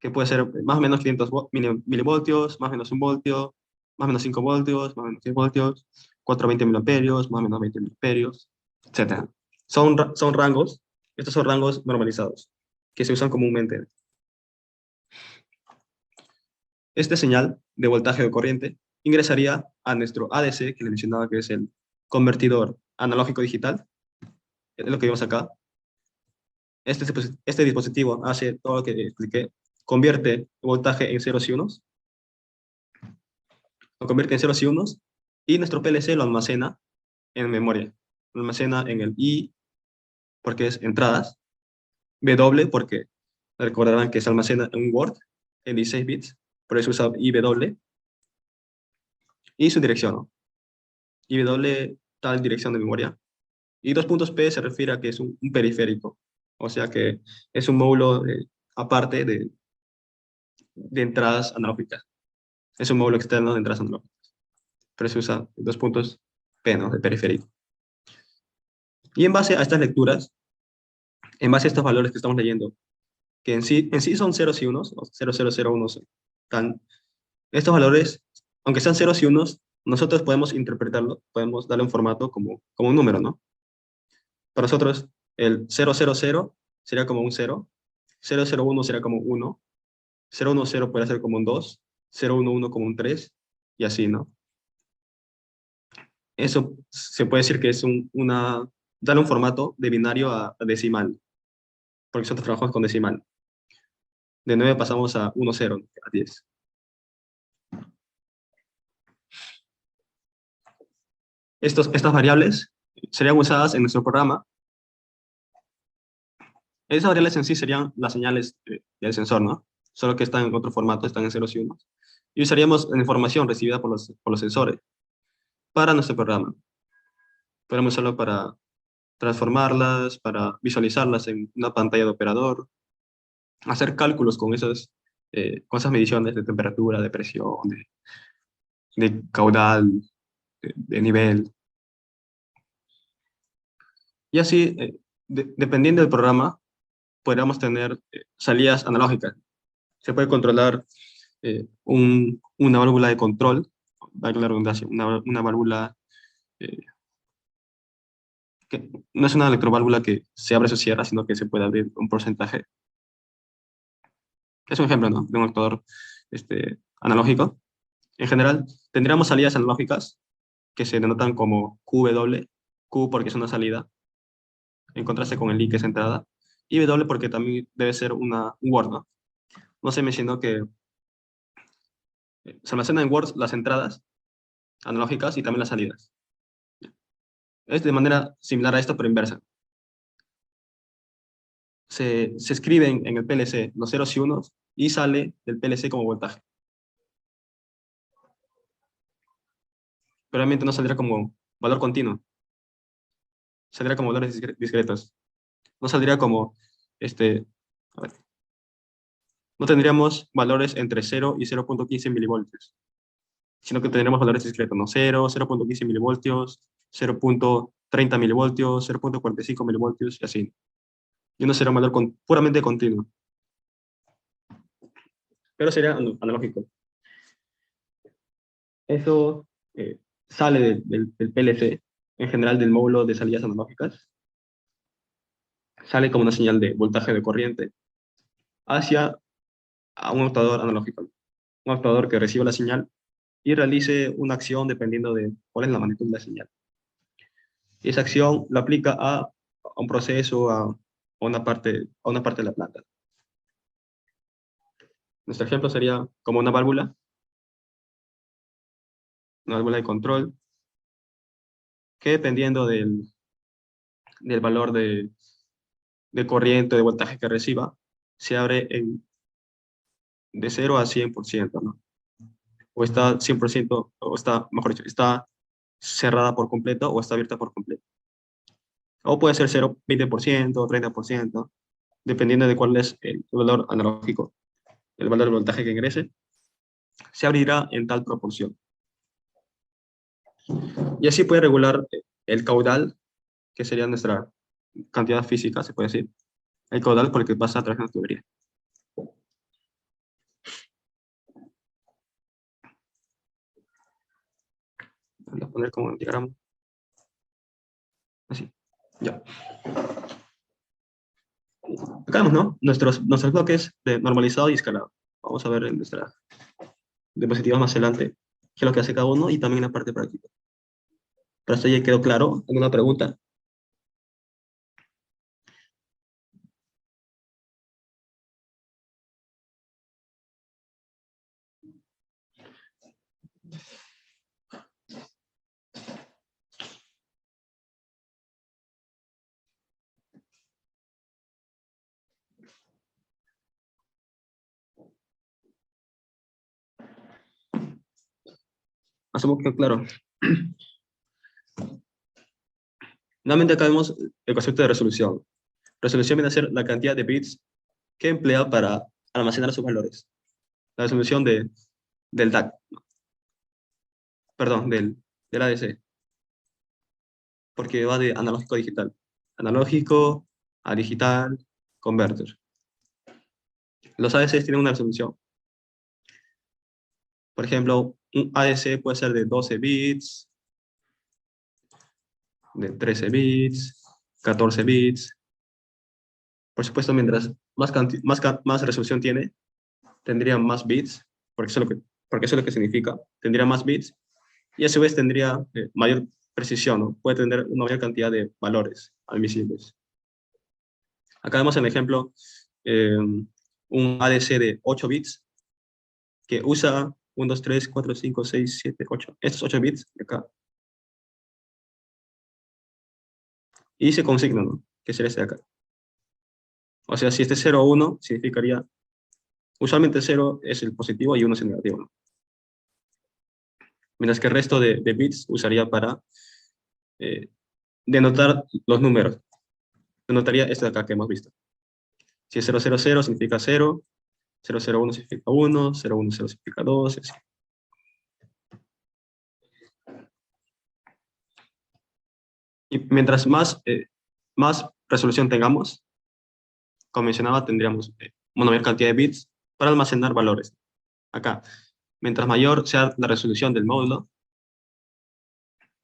Speaker 1: que puede ser más o menos 500 milivoltios, más o menos 1 voltio, más o menos 5 voltios, más o menos 10 voltios, 420 miliamperios, más o menos 20 miliamperios, etc. Son rangos, estos son rangos normalizados, que se usan comúnmente. Esta señal de voltaje de corriente ingresaría a nuestro ADC, que le mencionaba que es el convertidor analógico digital, es lo que vemos acá. Este dispositivo hace todo lo que expliqué, convierte voltaje en ceros y unos, lo convierte en ceros y unos, y nuestro PLC lo almacena en memoria. Lo almacena en el I, porque es entradas, W, porque recordarán que se almacena en un Word, en 16 bits, por eso usa IW, y su dirección, ¿no? IW, tal dirección de memoria. Y 2.P se refiere a que es un periférico, o sea que es un módulo aparte de entradas analógicas. Es un módulo externo de entradas analógicas. Pero se usa 2.P, ¿no? De periférico. Y en base a estas lecturas, en base a estos valores que estamos leyendo, que en sí son ceros y unos, o 0001, tan, estos valores, aunque sean ceros y unos, nosotros podemos interpretarlo, podemos darle un formato como un número, ¿no? Para nosotros, el 000 sería como un 0, 001 sería como 1, 010 puede ser como un 2, 011 como un 3, y así, ¿no? Eso se puede decir que es darle un formato de binario a decimal, porque nosotros trabajamos con decimal. De 9 pasamos a 1, 0, a 10. Estas variables serían usadas en nuestro programa. Esas variables en sí serían las señales del sensor, ¿no? Solo que están en otro formato, están en ceros y unos. Y usaríamos la información recibida por los sensores para nuestro programa. Podemos usarlo para transformarlas, para visualizarlas en una pantalla de operador, hacer cálculos con esas mediciones de temperatura, de presión, de caudal, de nivel. Y así, dependiendo del programa, podríamos tener salidas analógicas. Se puede controlar una válvula de control, valga la redundancia, una válvula que no es una electroválvula que se abre o se cierra, sino que se puede abrir un porcentaje. Es un ejemplo, ¿no? De un actuador analógico. En general, tendríamos salidas analógicas que se denotan como QW, Q porque es una salida, en contraste con el I, que es entrada, y W porque también debe ser un Word, ¿no? No se mencionó que se almacenan en Word las entradas analógicas y también las salidas. Es de manera similar a esto, pero inversa. Se escriben en el PLC los ceros y unos y sale del PLC como voltaje. Pero realmente no saldrá como valor continuo. Saldrá como valores discretos. No saldría como, a ver, no tendríamos valores entre 0 y 0.15 milivoltios, sino que tendríamos valores discretos, ¿no? 0, 0.15 milivoltios, 0.30 milivoltios, 0.45 milivoltios y así. Y uno será un valor puramente continuo. Pero sería analógico. Eso sale del PLC, en general del módulo de salidas analógicas. Sale como una señal de voltaje de corriente hacia a un actuador analógico. Un actuador que reciba la señal y realice una acción dependiendo de cuál es la magnitud de la señal. Y esa acción la aplica a un proceso, a una parte de la planta. Nuestro ejemplo sería como una válvula de control, que dependiendo del valor de corriente, de voltaje que reciba, se abre de 0 a 100%, ¿no? O está 100%, o está, mejor dicho, está cerrada por completo o está abierta por completo. O puede ser 0, 20%, 30%, dependiendo de cuál es el valor analógico, el valor de voltaje que ingrese, se abrirá en tal proporción. Y así puede regular el caudal, que sería nuestra cantidad física, se puede decir, el caudal por el que pasa a través de la tubería. Voy a poner como un diagrama. Así, ya. Acá vemos, ¿no? Nuestros bloques de normalizado y escalado. Vamos a ver en nuestra diapositiva más adelante qué es lo que hace cada uno y también en la parte práctica. ¿Para esto ya quedó claro? ¿Alguna pregunta? Asumo que quedó claro. Nuevamente acá vemos el concepto de resolución. Resolución viene a ser la cantidad de bits que emplea para almacenar sus valores. La resolución del DAC, perdón, del ADC, porque va de analógico a digital. Analógico a digital, converter. Los ADCs tienen una resolución. Por ejemplo, un ADC puede ser de 12 bits, de 13 bits, 14 bits. Por supuesto, mientras más resolución tiene, tendría más bits, porque eso es lo que significa. Tendría más bits y a su vez tendría mayor precisión, ¿no? Puede tener una mayor cantidad de valores admisibles. Acá vemos el ejemplo, un ADC de 8 bits que usa 1, 2, 3, 4, 5, 6, 7, 8. Estos 8 bits de acá. Y se consigna, ¿no? Que será este de acá. O sea, si este 0 o 1 significaría, usualmente 0 es el positivo y 1 es el negativo, ¿no? Mientras que el resto de bits usaría para denotar los números. Denotaría este de acá que hemos visto. Si es 000 significa 0, 001 significa 1, 010 significa 2, así. Y mientras más resolución tengamos, como mencionaba, tendríamos una mayor cantidad de bits para almacenar valores. Acá, mientras mayor sea la resolución del módulo,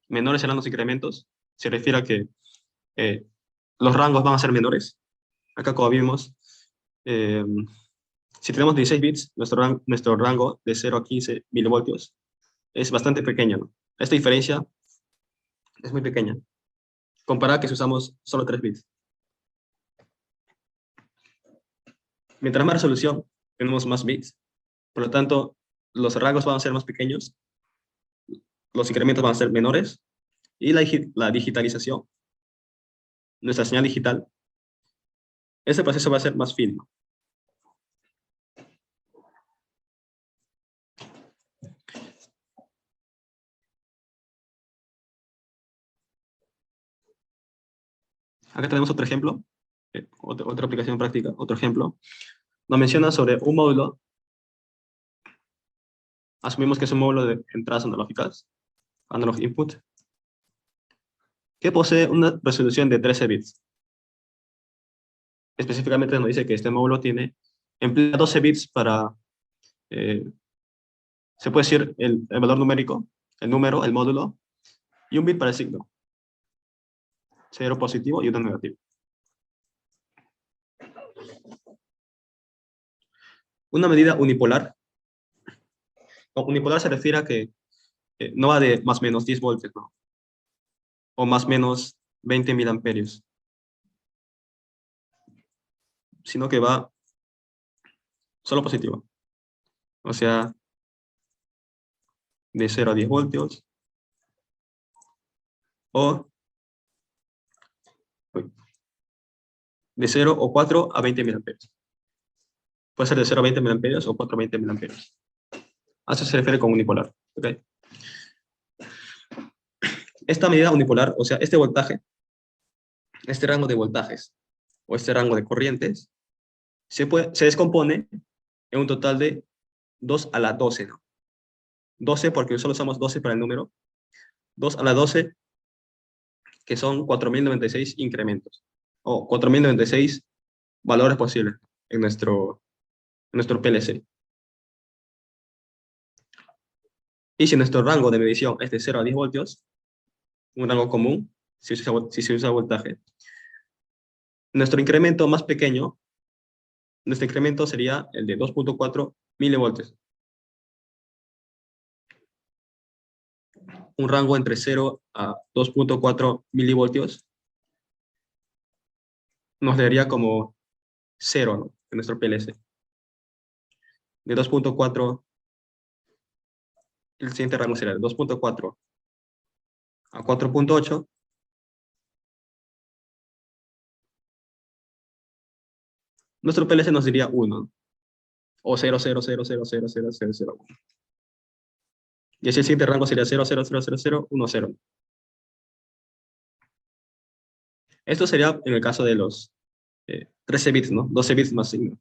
Speaker 1: menores serán los incrementos. Se refiere a que los rangos van a ser menores. Acá, como vimos, si tenemos 16 bits, nuestro rango de 0 a 15 milivoltios es bastante pequeño, ¿no? Esta diferencia es muy pequeña, comparada que si usamos solo 3 bits. Mientras más resolución, tenemos más bits. Por lo tanto, los rangos van a ser más pequeños, los incrementos van a ser menores, y la digitalización, nuestra señal digital, ese proceso va a ser más fino. Acá tenemos otro ejemplo, otra aplicación práctica, otro ejemplo. Nos menciona sobre un módulo, asumimos que es un módulo de entradas analógicas, analog input, que posee una resolución de 13 bits. Específicamente nos dice que este módulo emplea 12 bits para, se puede decir, el valor numérico, el número, el módulo, y un bit para el signo. 0 positivo y 1 negativo. Una medida unipolar. Unipolar se refiere a que no va de más o menos 10 voltios, ¿no? O más o menos 20 miliamperios, sino que va solo positivo. O sea, de 0 a 10 voltios, o de 0 o 4 a 20 miliamperios. Puede ser de 0 a 20 miliamperios o 4 a 20 miliamperios. A eso se refiere con unipolar. ¿Okay? Esta medida unipolar, o sea, este voltaje, este rango de voltajes, o este rango de corrientes, se descompone en un total de 2 a la 12, ¿no? 12 porque solo usamos 12 para el número. 2 a la 12, que son 4096 incrementos, o 4096 valores posibles en nuestro PLC. Y si nuestro rango de medición es de 0 a 10 voltios, un rango común, si se usa voltaje, nuestro incremento más pequeño, nuestro incremento sería el de 2.4 milivoltios. Un rango entre 0 a 2.4 milivoltios nos daría como 0, ¿no? En nuestro PLC. De 2.4, el siguiente rango sería de 2.4 a 4.8. Nuestro PLC nos diría 1, o 0.000000001. Y ese siguiente rango sería 0.0000010. Esto sería en el caso de los 13 bits, ¿no? 12 bits más signo.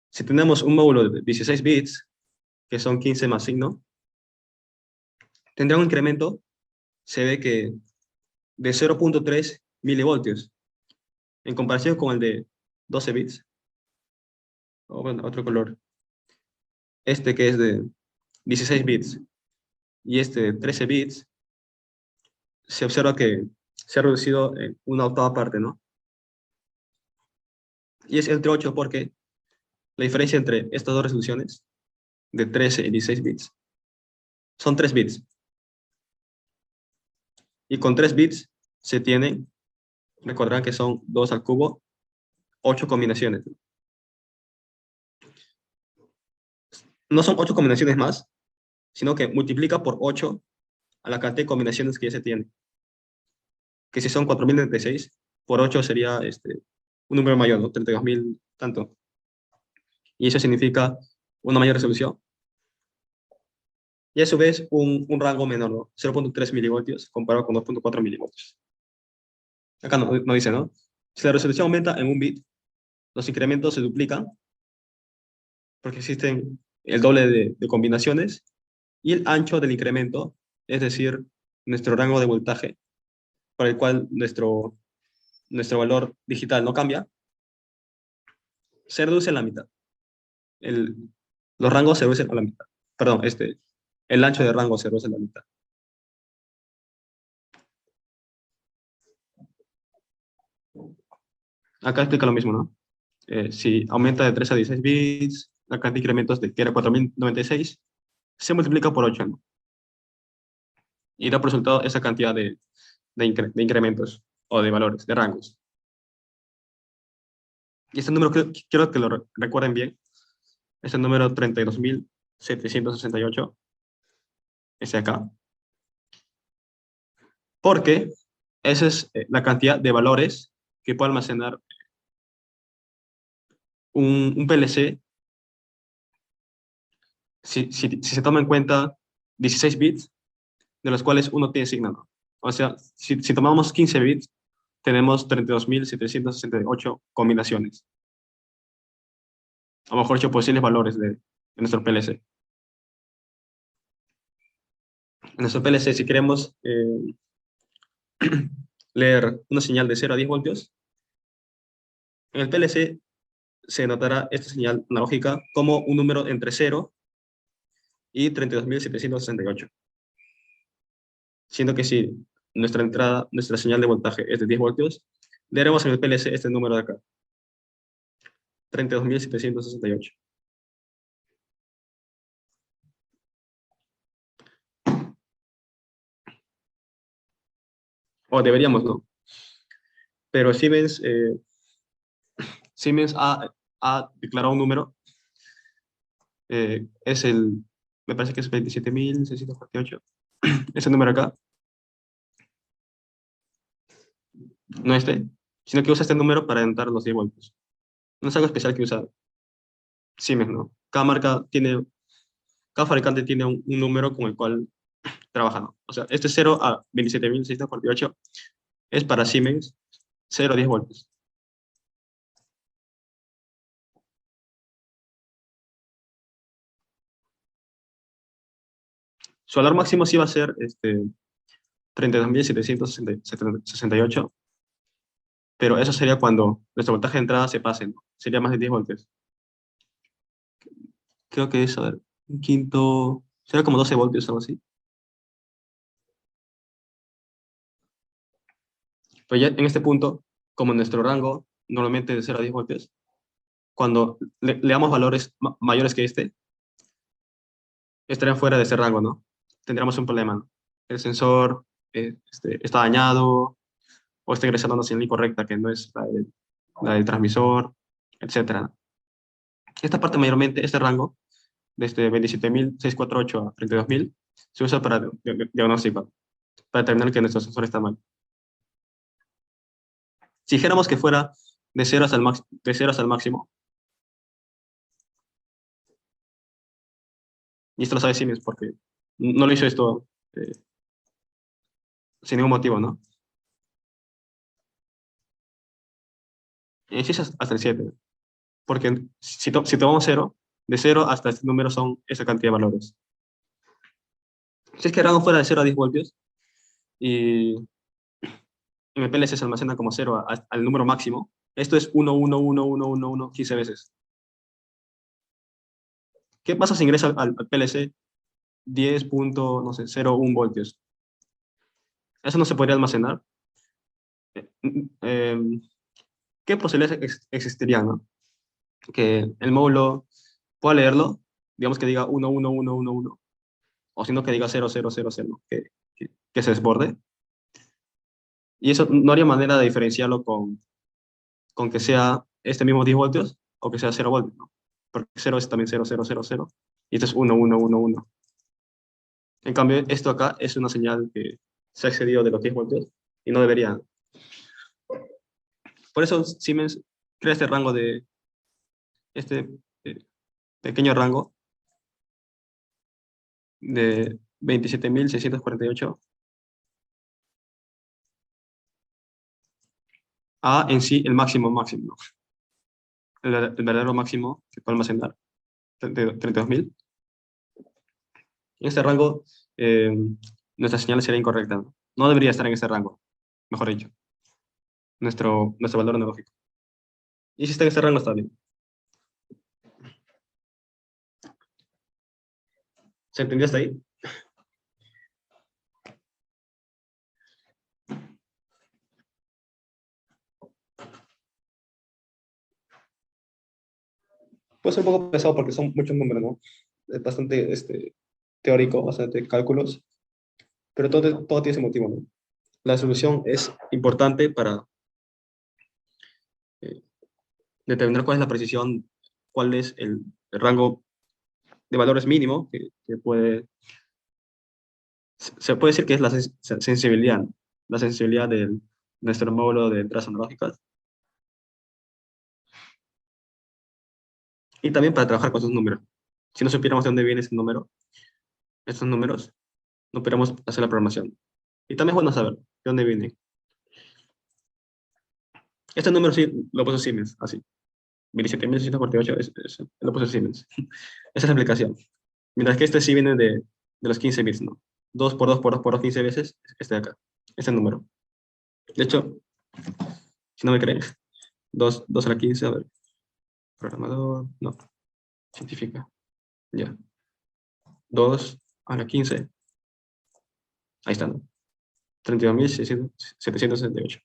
Speaker 1: Si tenemos un módulo de 16 bits, que son 15 más signo, tendrá un incremento, se ve que de 0.3 milivoltios, en comparación con el de 12 bits. O bueno, otro color. Este que es de 16 bits y este de 13 bits, se observa que se ha reducido en una octava parte, ¿no? Y es entre 8 porque la diferencia entre estas dos resoluciones, de 13 y 16 bits, son 3 bits. Y con 3 bits se tienen, recordarán que son 2 al cubo, 8 combinaciones. No son 8 combinaciones más, sino que multiplica por 8 a la cantidad de combinaciones que ya se tiene. Que si son 4036, por 8 sería un número mayor, ¿no? 32.000, tanto. Y eso significa una mayor resolución. Y a su vez, un rango menor, ¿no? 0.3 milivoltios comparado con 2.4 milivoltios. Acá no dice, ¿no? Si la resolución aumenta en un bit, los incrementos se duplican, porque existen el doble de combinaciones, y el ancho del incremento, es decir, nuestro rango de voltaje, para el cual nuestro valor digital no cambia, se reduce a la mitad. Los rangos se reducen a la mitad. Perdón, el ancho de rango se reduce a la mitad. Acá explica lo mismo, ¿no? Si aumenta de 3 a 16 bits, la cantidad de incrementos que era 4096, se multiplica por 8, ¿no? Y da por resultado esa cantidad de incrementos o de valores, de rangos. Y este número quiero que lo recuerden bien. Es el número 32.768, ese acá. Porque esa es la cantidad de valores que puede almacenar un PLC si se toma en cuenta 16 bits, de los cuales uno tiene signado. O sea, si tomamos 15 bits, tenemos 32.768 combinaciones. O mejor dicho, posibles valores de nuestro PLC. En nuestro PLC, si queremos leer una señal de 0 a 10 voltios, en el PLC se notará esta señal analógica como un número entre 0 y 32.768. Siendo que si nuestra señal de voltaje es de 10 voltios, leeremos en el PLC este número de acá, 32.768. O deberíamos, ¿no? Pero Siemens ha declarado un número, me parece que es 27.648. Ese número acá, no este, sino que usa este número para adelantar los 10 voltios. No es algo especial que usa Siemens, ¿no? Cada fabricante tiene un número con el cual trabaja, ¿no? O sea, este 0 a 27.648 es para Siemens 0 a 10 voltios. Su valor máximo sí va a ser 32.768, pero eso sería cuando nuestro voltaje de entrada se pase, ¿no? Sería más de 10 voltios. Creo que es, a ver, un quinto, será como 12 voltios o algo así. Pero ya en este punto, como nuestro rango normalmente de 0 a 10 voltios, cuando le damos valores mayores que estarían fuera de ese rango, ¿no? Tendríamos un problema, ¿no? El sensor está dañado o está ingresando una señal incorrecta que no es la del transmisor, etc. Esta parte mayormente, este rango, desde 27.648 a 32.000, se usa para diagnóstico, para determinar que nuestro sensor está mal. Si dijéramos que fuera de 0 hasta el máximo, y esto lo sabe Siemens porque no lo hizo esto sin ningún motivo, ¿no? Y sí es hasta el 7, porque si tomamos 0, de 0 hasta este número son esa cantidad de valores. Si es que el rango fuera de 0 a 10 voltios, y en el PLC se almacena como 0 al número máximo, esto es 1, 1, 1, 1, 1, 1, 15 veces. ¿Qué pasa si ingresa al PLC 10.01 voltios? Eso no se podría almacenar. Eh, ¿Qué posibilidades existirían, no? Que el módulo pueda leerlo, digamos que diga 1, 1, 1, 1, 1, o sino que diga 0, 0, 0, 0, que se desborde. Y eso no haría manera de diferenciarlo con que sea este mismo 10 voltios o que sea 0 voltios, ¿no? Porque 0 es también 0, 0, 0, 0, y esto es 1, 1, 1, 1. En cambio, esto acá es una señal que se ha excedido de los 10 voltios y no debería. Por eso Siemens crea este rango este eh, pequeño rango de 27.648 a en sí el máximo máximo, el verdadero máximo que puede almacenar, 32.000. En este rango, nuestra señal sería incorrecta. No debería estar en este rango, mejor dicho, nuestro valor analógico. Y si está en este rango, está bien. ¿Se entendió hasta ahí? Puede ser un poco pesado porque son muchos números, ¿no? Es bastante teórico, bastante cálculos, pero todo tiene ese motivo, ¿no? La solución es importante para determinar cuál es la precisión, cuál es el rango de valores mínimo que puede, se puede decir que es la sensibilidad, ¿no? La sensibilidad de nuestro módulo de entradas analógicas. Y también para trabajar con esos números. Si no supiéramos de dónde viene ese número, estos números, no pudiéramos hacer la programación. Y también es bueno saber de dónde viene. Este número sí lo puso Siemens, así. 27.648 lo puso Siemens. Esa es la aplicación. Mientras que este sí viene de los 15 bits, ¿no? 2 por 2 por 2 por 2, 15 veces, este de acá, este número. De hecho, si no me creen, 2 a la 15, a ver, programador, no, científica, ya. 2 a la 15, ahí está, ¿no? 32.768.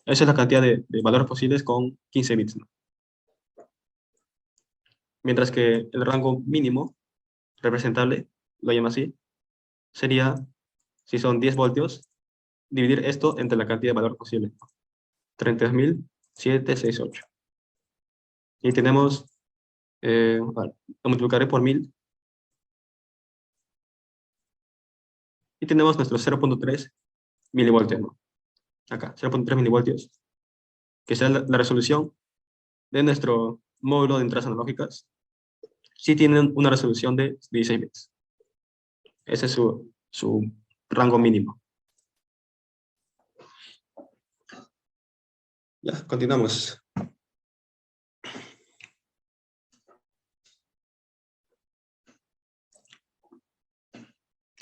Speaker 1: Esa es la cantidad de valores posibles con 15 bits, ¿no? Mientras que el rango mínimo representable, lo llama así, sería, si son 10 voltios, dividir esto entre la cantidad de valor posible. 32.768. Y tenemos, vale, lo multiplicaré por 1000. Y tenemos nuestro 0.3 milivoltios, ¿no? Acá, 0.3 milivoltios, que será la resolución de nuestro módulo de entradas analógicas. Sí tienen una resolución de 16 bits. Ese es su rango mínimo. Ya, continuamos.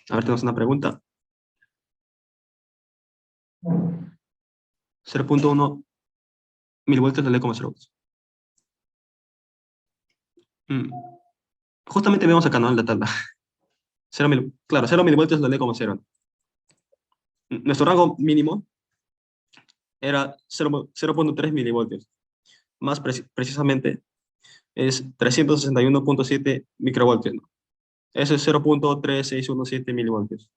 Speaker 1: A ver, tenemos una pregunta. 0.1 milivoltios de L,02. Justamente vemos acá, ¿no? En la tabla. 0 milivoltios de L,0. Nuestro rango mínimo era 0.3 milivoltios. Más precisamente es 361.7 microvoltios, ¿no? Eso es 0.3617 milivoltios.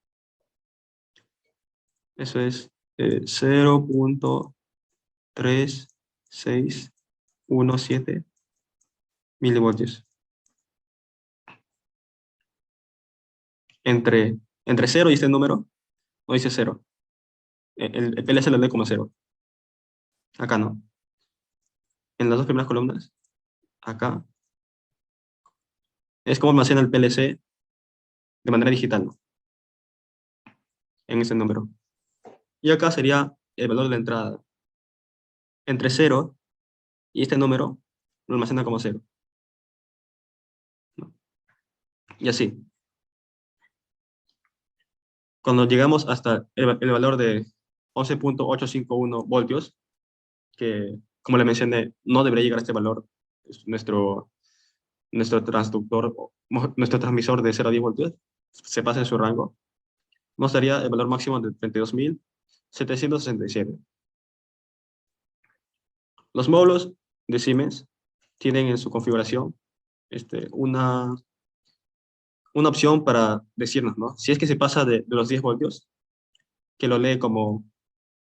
Speaker 1: Eso es 0.3617 milivoltios. Entre 0 y este número, no dice 0. El PLC lo lee como 0. Acá no. En las dos primeras columnas, acá, es como almacena el PLC de manera digital, ¿no? En ese número. Y acá sería el valor de la entrada. Entre 0 y este número lo almacena como 0, ¿no? Y así. Cuando llegamos hasta el valor de 11.851 voltios, que como le mencioné, no debería llegar a este valor, es nuestro transductor, nuestro transmisor de 0 a 10 voltios, se pasa en su rango, nos daría el valor máximo de 32.767. Los módulos de Siemens tienen en su configuración una opción para decirnos, ¿no? Si es que se pasa de los 10 voltios, que lo lee como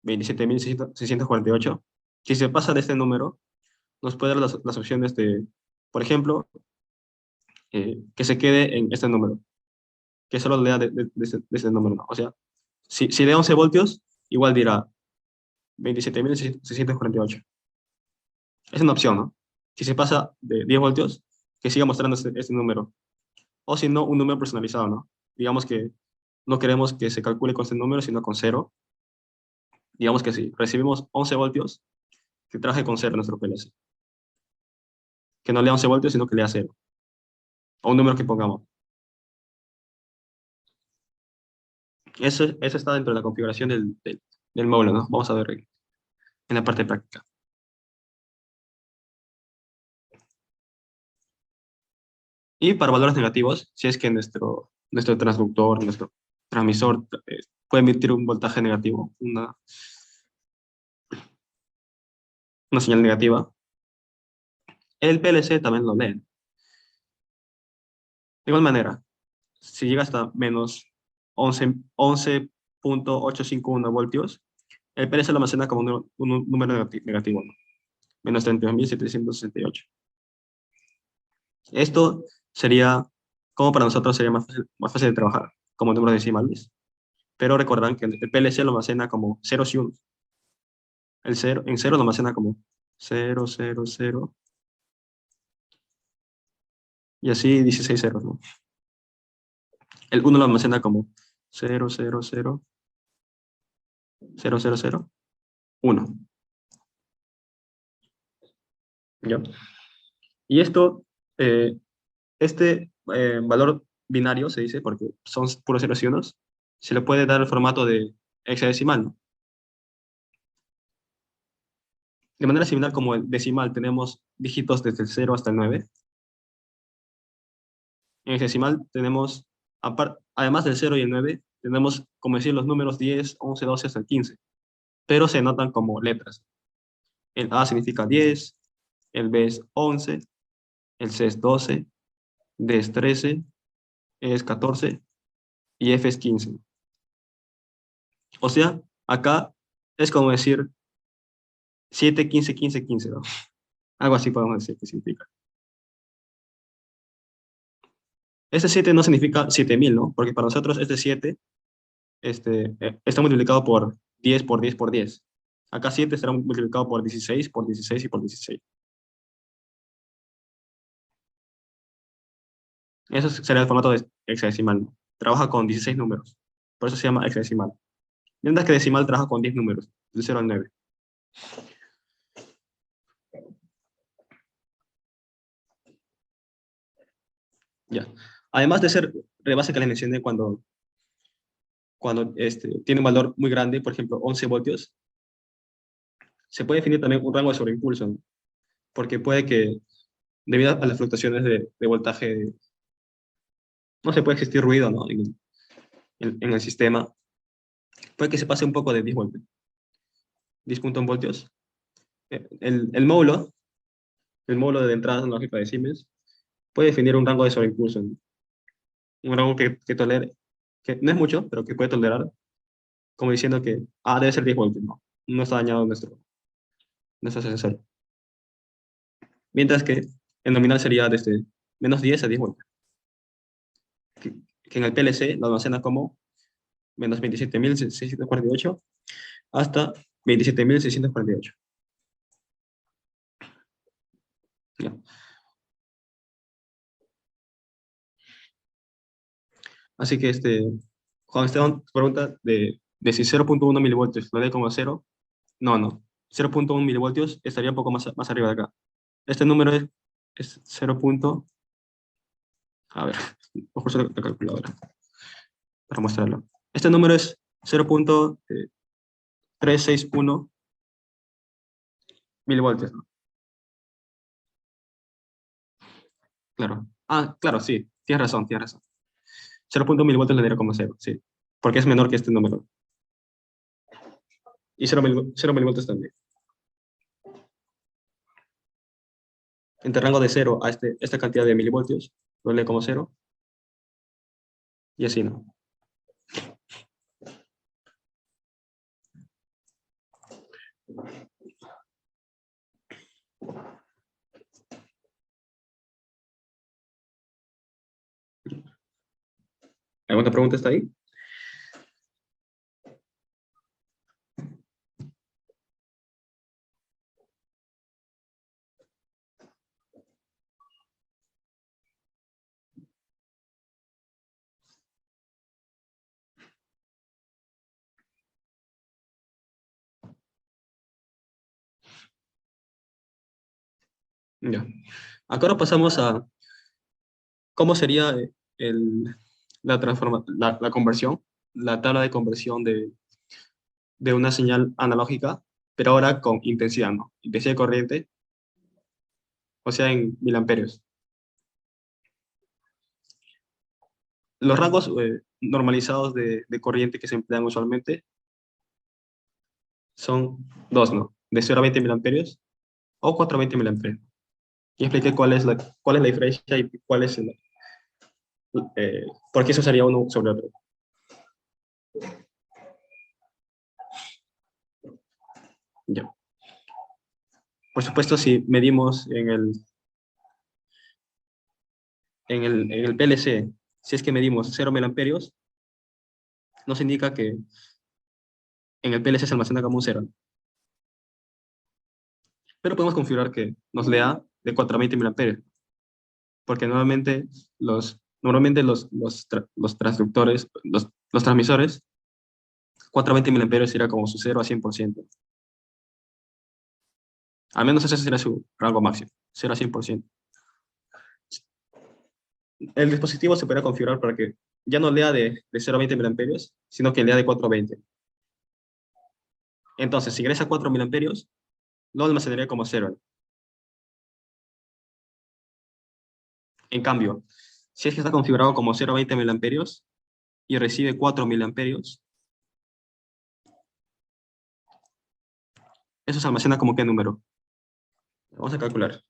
Speaker 1: 27.648, si se pasa de este número, nos puede dar las opciones de, por ejemplo, que se quede en este número, que solo lea de ese número, ¿no? O sea, si lee 11 voltios, igual dirá 27.648. Es una opción, ¿no? Si se pasa de 10 voltios, que siga mostrando este número. O si no, un número personalizado, ¿no? Digamos que no queremos que se calcule con este número, sino con 0. Digamos que si recibimos 11 voltios, que trabaje con 0 nuestro PLC. Que no lea 11 voltios, sino que lea 0. O un número que pongamos. Eso está dentro de la configuración del módulo, ¿no? Vamos a ver en la parte práctica. Y para valores negativos, si es que nuestro transductor, nuestro transmisor puede emitir un voltaje negativo, una señal negativa, el PLC también lo lee. De igual manera, si llega hasta menos 11.851 voltios, el PLC lo almacena como un número negativo, ¿no? menos 32.768. Esto sería, como para nosotros sería más fácil de trabajar, como números decimales. Pero recordarán que el PLC lo almacena como ceros y unos. En cero lo almacena como 0, 0, 0. Y así 16 ceros, ¿no? El 1 lo almacena como 0, 0, 0, 0, 0, 0, 1. ¿Ya? Y esto, valor binario, se dice, porque son puros ceros y unos, se le puede dar el formato de hexadecimal, ¿no? De manera similar como el decimal tenemos dígitos desde el 0 hasta el 9. En hexadecimal tenemos, además del 0 y el 9, tenemos, como decir, los números 10, 11, 12 hasta el 15, pero se notan como letras. El A significa 10, el B es 11, el C es 12, D es 13, E es 14 y F es 15. O sea, acá es como decir 7, 15, 15, 15, ¿no? Algo así podemos decir que significa. Este 7 no significa 7000, ¿no? Porque para nosotros este 7 está multiplicado por 10 por 10 por 10. Acá 7 será multiplicado por 16 por 16 y por 16. Eso será el formato de hexadecimal, ¿no? Trabaja con 16 números. Por eso se llama hexadecimal. Mientras que decimal trabaja con 10 números, del 0 al 9. Ya. Además de ser de base que les mencioné cuando tiene un valor muy grande, por ejemplo, 11 voltios, se puede definir también un rango de sobreimpulso, ¿no? Porque puede que, debido a las fluctuaciones de voltaje, no se puede existir ruido, ¿no? En el sistema. Puede que se pase un poco de 10 voltios, 10.1 voltios. El módulo, el módulo de entrada analógica de Siemens, puede definir un rango de sobreimpulso, ¿no? Un rango que tolere, que no es mucho, pero que puede tolerar, como diciendo que debe ser 10 voltios, ¿no? No está dañado nuestro sensor. Mientras que el nominal sería desde menos 10 a 10 voltios. Que en el PLC lo almacena como menos 27.648 hasta 27.648. ¿Ya? Así que Juan Esteban pregunta de si 0.1 milivoltios lo lee como 0. No. 0.1 milivoltios estaría un poco más arriba de acá. Este número es 0. A ver, mejor usar la calculadora para mostrarlo. Este número es 0.361 milivoltios, ¿no? Claro. Claro, sí. Tienes razón, tienes razón. 0.1 milivoltios le daría como 0, sí. Porque es menor que este número. Y 0 milivoltios también. Entre rango de 0 a esta cantidad de milivoltios, lo lee como 0. Y así, ¿no? ¿Alguna pregunta está ahí? Ya. Acá ahora pasamos a cómo sería la conversión, la tabla de conversión de una señal analógica, pero ahora con intensidad, ¿no? Intensidad de corriente, o sea, en miliamperios. Los rangos normalizados de corriente que se emplean usualmente son dos, ¿no? De 0 a 20 miliamperios o 4 a 20 miliamperios. Y expliqué cuál es la diferencia y cuál es por qué eso sería uno sobre otro. Ya. Por supuesto, si medimos en el PLC, si es que medimos 0 miliamperios, nos indica que en el PLC se almacena como un 0. Pero podemos configurar que nos lea de 420 miliamperios, porque normalmente los transductores, los transmisores, 420 miliamperios sería como su 0 a 100%. Al menos ese sería su rango máximo, 0 a 100%. El dispositivo se podrá configurar para que ya no lea de 0 a 20 miliamperios, sino que lea de 4 a 20. Entonces, si ingresa 4 miliamperios, lo almacenaría como 0. En cambio, si es que está configurado como 0 a 20 miliamperios y recibe 4 miliamperios, eso se almacena como qué número. Vamos a calcular.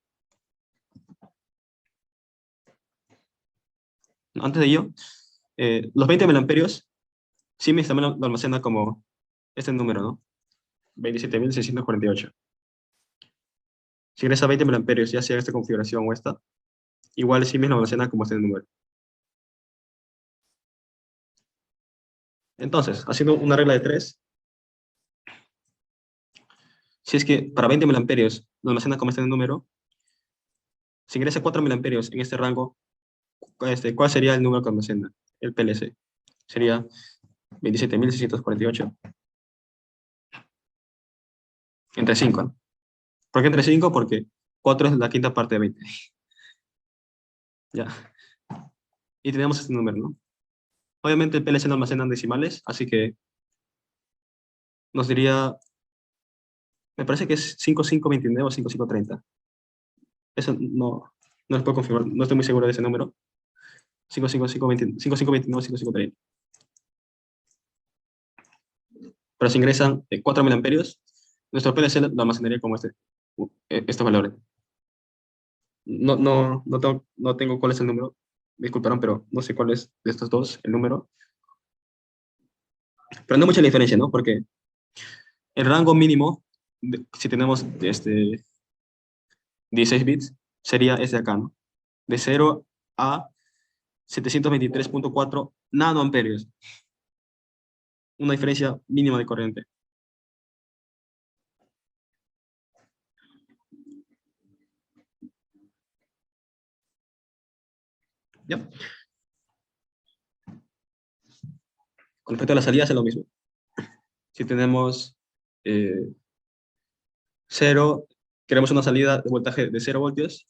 Speaker 1: Antes de ello, los 20 miliamperios, Siemens también lo almacena como este número, ¿no? 27.648. Si ingresa 20 miliamperios, ya sea esta configuración o esta, igual Siemens lo almacena como este número. Entonces, haciendo una regla de 3, si es que para 20 miliamperios lo almacena como este número, si ingresa 4 miliamperios en este rango, ¿cuál sería el número que almacena el PLC? Sería 27.648 entre 5, ¿no? ¿Por qué entre 5? Porque 4 es la quinta parte de 20. Ya. Y tenemos este número, ¿no? Obviamente el PLC no almacena en decimales, así que nos diría, me parece que es 5529 o 5530. Eso no les puedo confirmar, no estoy muy seguro de ese número. 5529, 5530. Pero si ingresan 4 miliamperios, nuestro PLC lo almacenaría como estos valores. No tengo cuál es el número, me disculparon, pero no sé cuál es de estos dos el número. Pero no hay mucha diferencia, ¿no? Porque el rango mínimo, si tenemos 16 bits, sería este de acá, ¿no? De 0 a 723.4 nanoamperios. Una diferencia mínima de corriente. ¿Ya? Con respecto a las salidas es lo mismo. Si tenemos 0, queremos una salida de voltaje de 0 voltios,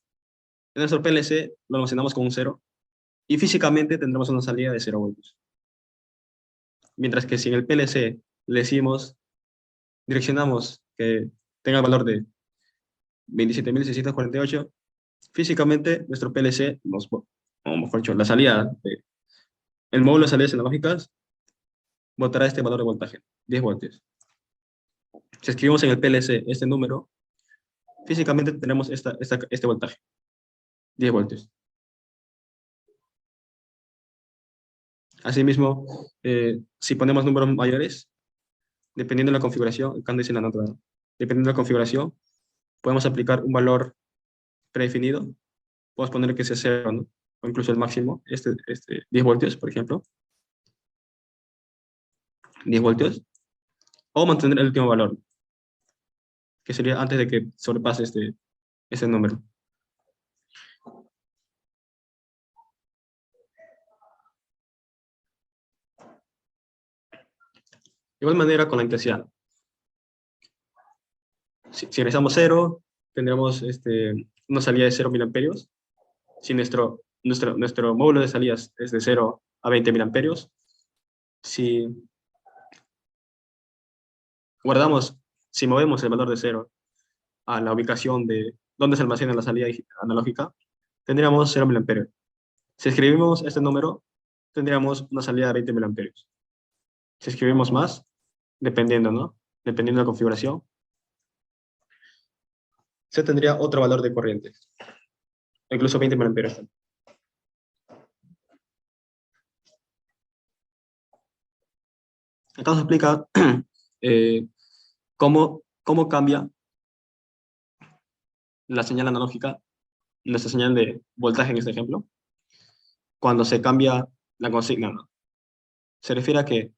Speaker 1: en nuestro PLC lo almacenamos con un 0 y físicamente tendremos una salida de 0 voltios. Mientras que si en el PLC le decimos, direccionamos que tenga el valor de 27.648, físicamente nuestro PLC, o mejor dicho, el módulo de salidas analógicas botará este valor de voltaje, 10 voltios. Si escribimos en el PLC este número, físicamente tenemos este voltaje, 10 voltios. Asimismo, si ponemos números mayores, dependiendo de la configuración, acá dice la nota, dependiendo de la configuración, podemos aplicar un valor predefinido. Podemos poner que sea 0, ¿no? O incluso el máximo, 10 voltios, por ejemplo. 10 voltios. O mantener el último valor, que sería antes de que sobrepase este número. De igual manera con la intensidad. Si ingresamos 0, tendremos una salida de 0 miliamperios. Si nuestro módulo de salidas es de 0 a 20 miliamperios, si si movemos el valor de 0 a la ubicación de donde se almacena la salida analógica, tendríamos 0 miliamperios. Si escribimos este número, tendríamos una salida de 20 miliamperios. Si escribimos más, dependiendo, ¿no? Dependiendo de la configuración, se tendría otro valor de corriente, incluso 20 miliamperios. Acá nos explica cómo cambia la señal analógica, nuestra señal de voltaje en este ejemplo, cuando se cambia la consigna, ¿no? Se refiere a que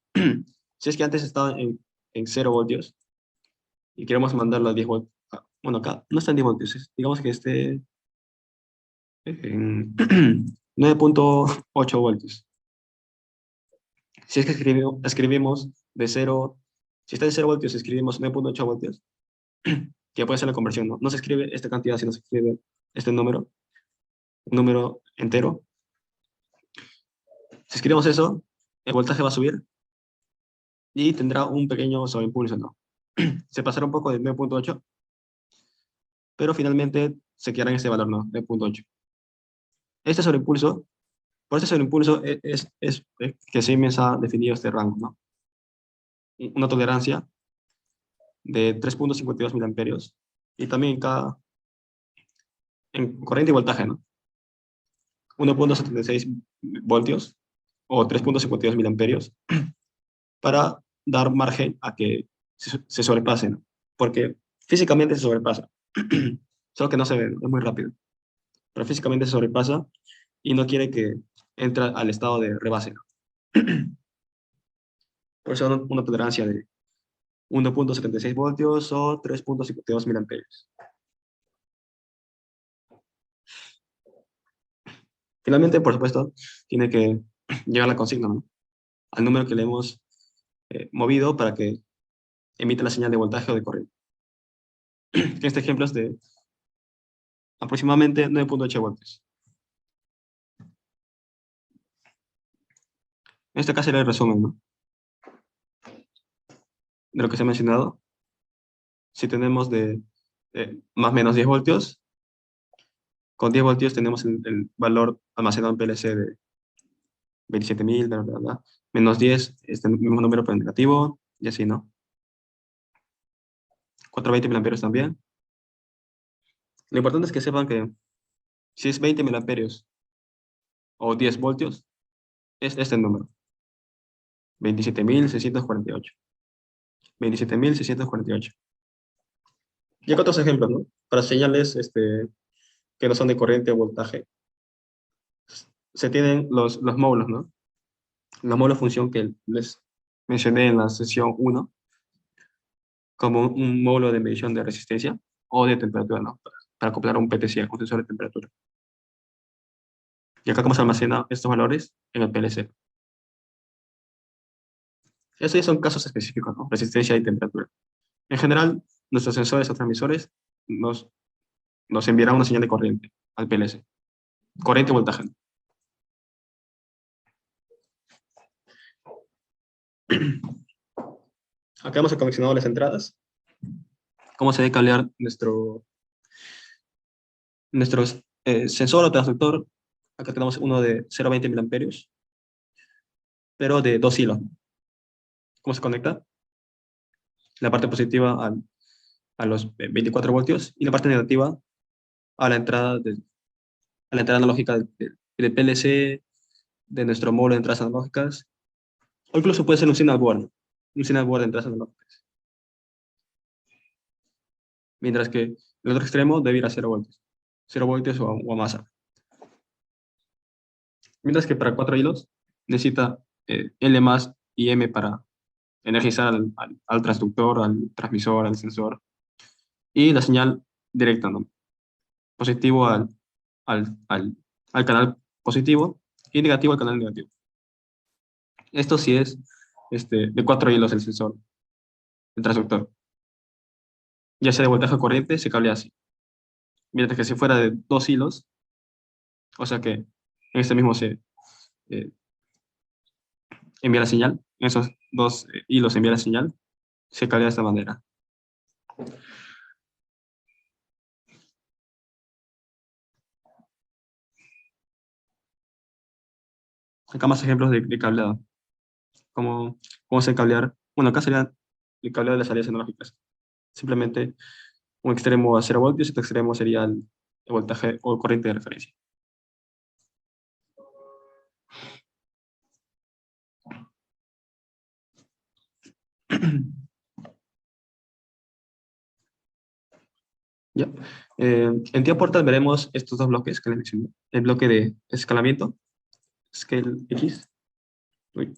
Speaker 1: si es que antes estaba en 0 voltios y queremos mandarlo a 10 voltios, bueno, acá no está en 10 voltios, digamos que esté en 9.8 voltios. Si es que escribimos de 0, si está en 0 voltios, escribimos 9.8 voltios, que puede ser la conversión, ¿no? No se escribe esta cantidad, sino se escribe este número, un número entero. Si escribimos eso, el voltaje va a subir y tendrá un pequeño sobreimpulso, ¿no? Se pasará un poco de 9.8, pero finalmente se quedará en este valor, ¿no? 9.8. Este sobreimpulso, por este sobreimpulso es que Siemens ha definido este rango, ¿no? Una tolerancia de 3.52 miliamperios y también en corriente y voltaje, ¿no? 1.76 voltios o 3.52 miliamperios para dar margen a que se sobrepase, ¿no? Porque físicamente se sobrepasa, solo que no se ve, es muy rápido, pero físicamente se sobrepasa y no quiere que entre al estado de rebase, ¿no? Por eso una tolerancia de 1.76 voltios o 3.52 miliamperios. Finalmente, por supuesto, tiene que llegar la consigna, ¿no? Al número que le hemos movido para que emita la señal de voltaje o de corriente. Que este ejemplo es de aproximadamente 9.8 voltios. En este caso era el resumen, ¿no? De lo que se ha mencionado. Si tenemos de más o menos 10 voltios, con 10 voltios tenemos el valor almacenado en PLC de 27.000, bla, bla, bla. Menos 10, este mismo número pero negativo, y así, ¿no? 420 miliamperios también. Lo importante es que sepan que si es 20 miliamperios o 10 voltios, es este número, 27.648. 27.648. Y acá otros ejemplos, ¿no? Para señales que no son de corriente o voltaje, se tienen los módulos, ¿no? Los módulos función que les mencioné en la sesión 1, como un módulo de medición de resistencia o de temperatura, ¿no? Para acoplar a un PTC, un sensor de temperatura. Y acá cómo se almacena estos valores en el PLC. Estos ya son casos específicos, ¿no? Resistencia y temperatura. En general, nuestros sensores o transmisores nos enviarán una señal de corriente al PLC. Corriente y voltaje. Acá hemos acondicionado las entradas. Cómo se debe cablear nuestro sensor o transductor. Acá tenemos uno de 0.20 miliamperios, pero de 2 hilos. ¿Cómo se conecta? La parte positiva a los 24 voltios y la parte negativa a la entrada, a la entrada analógica del PLC, de nuestro módulo de entradas analógicas, o incluso puede ser un signal board, ¿no? Un signal board de entradas analógicas. Mientras que el otro extremo debe ir a 0 voltios. 0 voltios o a más. Mientras que para 4 hilos necesita L más y M para energizar al transductor, al transmisor, al sensor. Y la señal directa, ¿no? Positivo al, al, al canal positivo y negativo al canal negativo. Esto sí es de 4 hilos el sensor, el transductor. Ya sea de voltaje corriente, se cablea así. Mientras que si fuera de 2 hilos, o sea que en este mismo se eh, envía la señal, en esos 2 hilos envía la señal, se cablea de esta manera. Acá más ejemplos de cableado. Cómo se cablear. Bueno, acá sería el cableado de las salidas analógicas. Simplemente un extremo a 0 voltios y otro extremo sería el voltaje o corriente de referencia. ¿Ya? En Tía Portal veremos estos dos bloques que les mencioné. El bloque de escalamiento, Scale X, uy,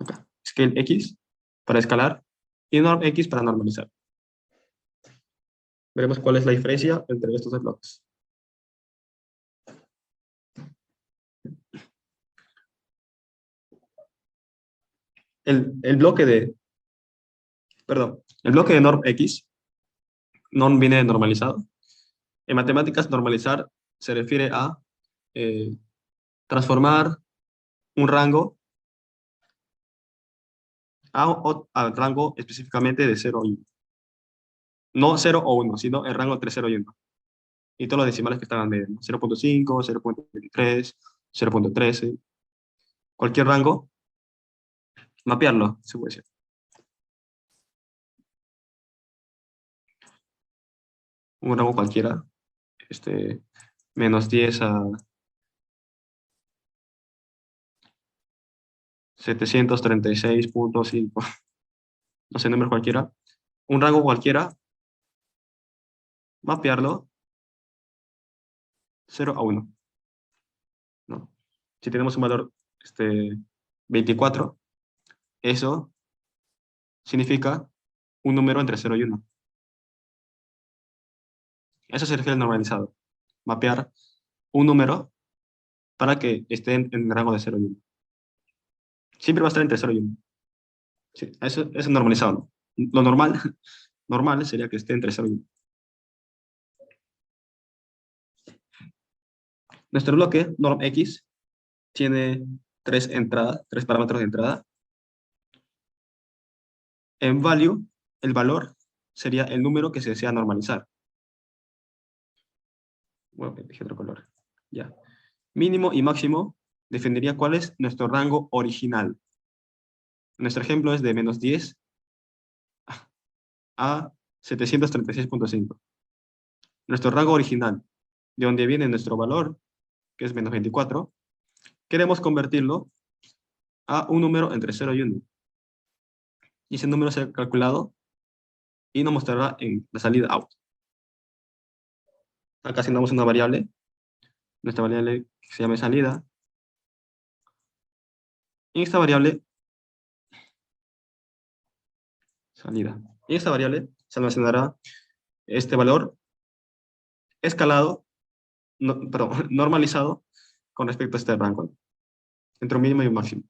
Speaker 1: acá, Scale X para escalar y Norm X para normalizar. Veremos cuál es la diferencia entre estos dos bloques. El bloque de, perdón, el bloque de Norm X, Norm viene normalizado. En matemáticas, normalizar se refiere a eh, transformar un rango al rango específicamente de 0 y 1. No 0 o 1, sino el rango entre 0 y 1. Y todos los decimales que están en medio, ¿no? 0.5, 0.23, 0.13, cualquier rango, mapearlo, se puede decir. Un rango cualquiera, menos 10 a 736.5, no sé, número cualquiera. Un rango cualquiera, mapearlo 0 a 1, ¿no? Si tenemos un valor 24, eso significa un número entre 0 y 1. Eso se refiere al normalizado. Mapear un número para que esté en el rango de 0 y 1. Siempre va a estar entre 0 y 1. Sí, eso es normalizado, ¿no? Lo normal, normal sería que esté entre 0 y 1. Nuestro bloque, norm X, tiene tres parámetros de entrada. En value, el valor sería el número que se desea normalizar. Bueno, dejé otro color. Ya. Mínimo y máximo definiría cuál es nuestro rango original. Nuestro ejemplo es de menos 10 a 736.5. Nuestro rango original, de donde viene nuestro valor, que es menos 24, queremos convertirlo a un número entre 0 y 1. Y ese número será calculado y nos mostrará en la salida out. Acá asignamos una variable, nuestra variable que se llama salida. Y en esta variable, salida. Y en esta variable se almacenará este valor escalado, perdón, normalizado con respecto a este rango, entre un mínimo y un máximo.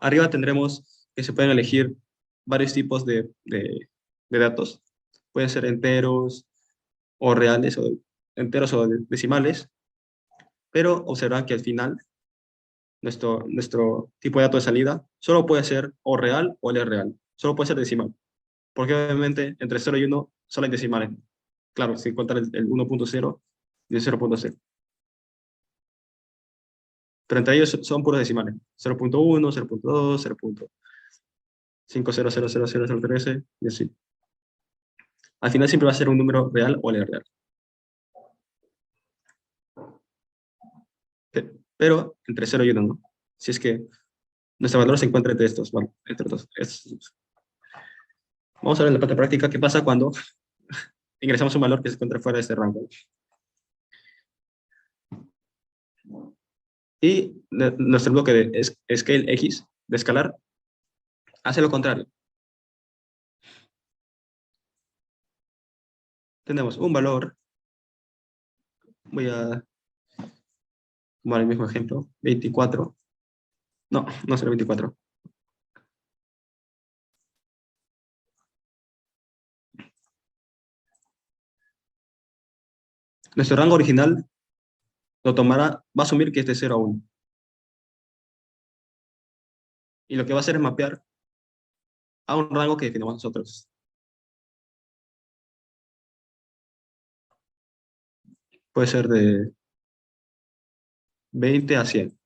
Speaker 1: Arriba tendremos que se pueden elegir varios tipos de datos. Pueden ser enteros o reales, o enteros o decimales, pero observan que al final nuestro tipo de dato de salida solo puede ser o real o el real. Solo puede ser decimal. Porque obviamente entre 0 y 1 solo hay decimales. Claro, sin contar el 1.0 y el 0.0. Pero entre ellos son puros decimales. 0.1, 0.2, 0.500000013 y así. Al final siempre va a ser un número real o el real. Pero entre 0 y 1, ¿no? Si es que nuestro valor se encuentra entre estos, bueno, entre estos. Vamos a ver en la parte práctica qué pasa cuando ingresamos un valor que se encuentra fuera de este rango. Y nuestro bloque de scale X, de escalar, hace lo contrario. Tenemos un valor, voy a tomar el mismo ejemplo, 24. No, no será 24. Nuestro rango original lo tomará, va a asumir que es de 0 a 1. Y lo que va a hacer es mapear a un rango que definimos nosotros. Puede ser de 20 a 100.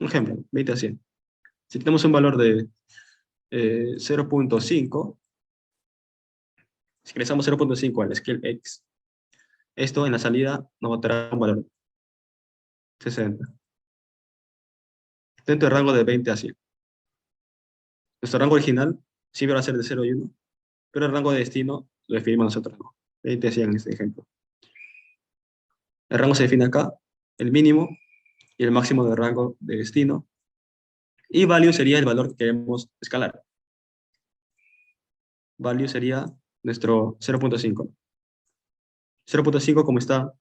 Speaker 1: Un ejemplo, 20 a 100. Si tenemos un valor de 0.5, si ingresamos 0.5 al scale X, esto en la salida nos botará un valor 60. Dentro del rango de 20 a 100. Nuestro rango original siempre va a ser de 0 y 1, pero el rango de destino lo definimos nosotros, ¿no? Ahí te decía en este ejemplo. El rango se define acá, el mínimo y el máximo del rango de destino. Y value sería el valor que queremos escalar. Value sería nuestro 0.5. 0.5 como está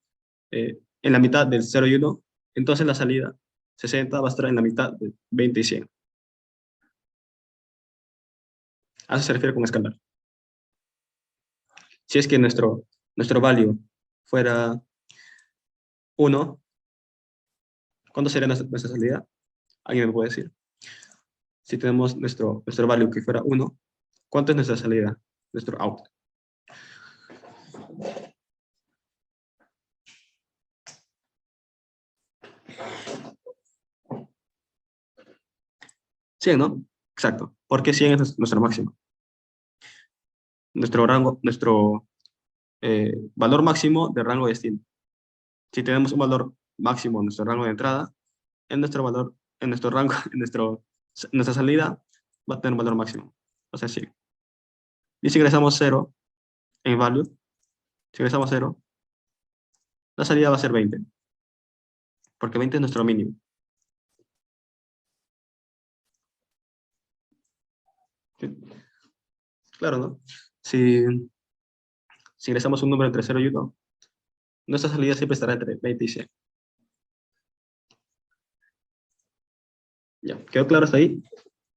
Speaker 1: en la mitad del 0 y 1, entonces la salida 60 va a estar en la mitad de 20 y 100. A eso se refiere con escalar. Si es que nuestro value fuera 1, ¿cuándo sería nuestra salida? ¿Alguien me puede decir? Si tenemos nuestro value que fuera 1, ¿cuánto es nuestra salida? Nuestro out. ¿100, no? Exacto. Porque 100 es nuestro máximo. Nuestro rango, nuestro valor máximo de rango de destino. Si tenemos un valor máximo en nuestro rango de entrada, en nuestro valor, en nuestro rango, nuestra salida va a tener un valor máximo. O sea, sí. Y si ingresamos 0 en value, si ingresamos 0, la salida va a ser 20. Porque 20 es nuestro mínimo. ¿Sí? Claro, ¿no? Si ingresamos un número entre 0 y 1, nuestra salida siempre estará entre 20 y 100. ¿Ya? ¿Quedó claro hasta ahí?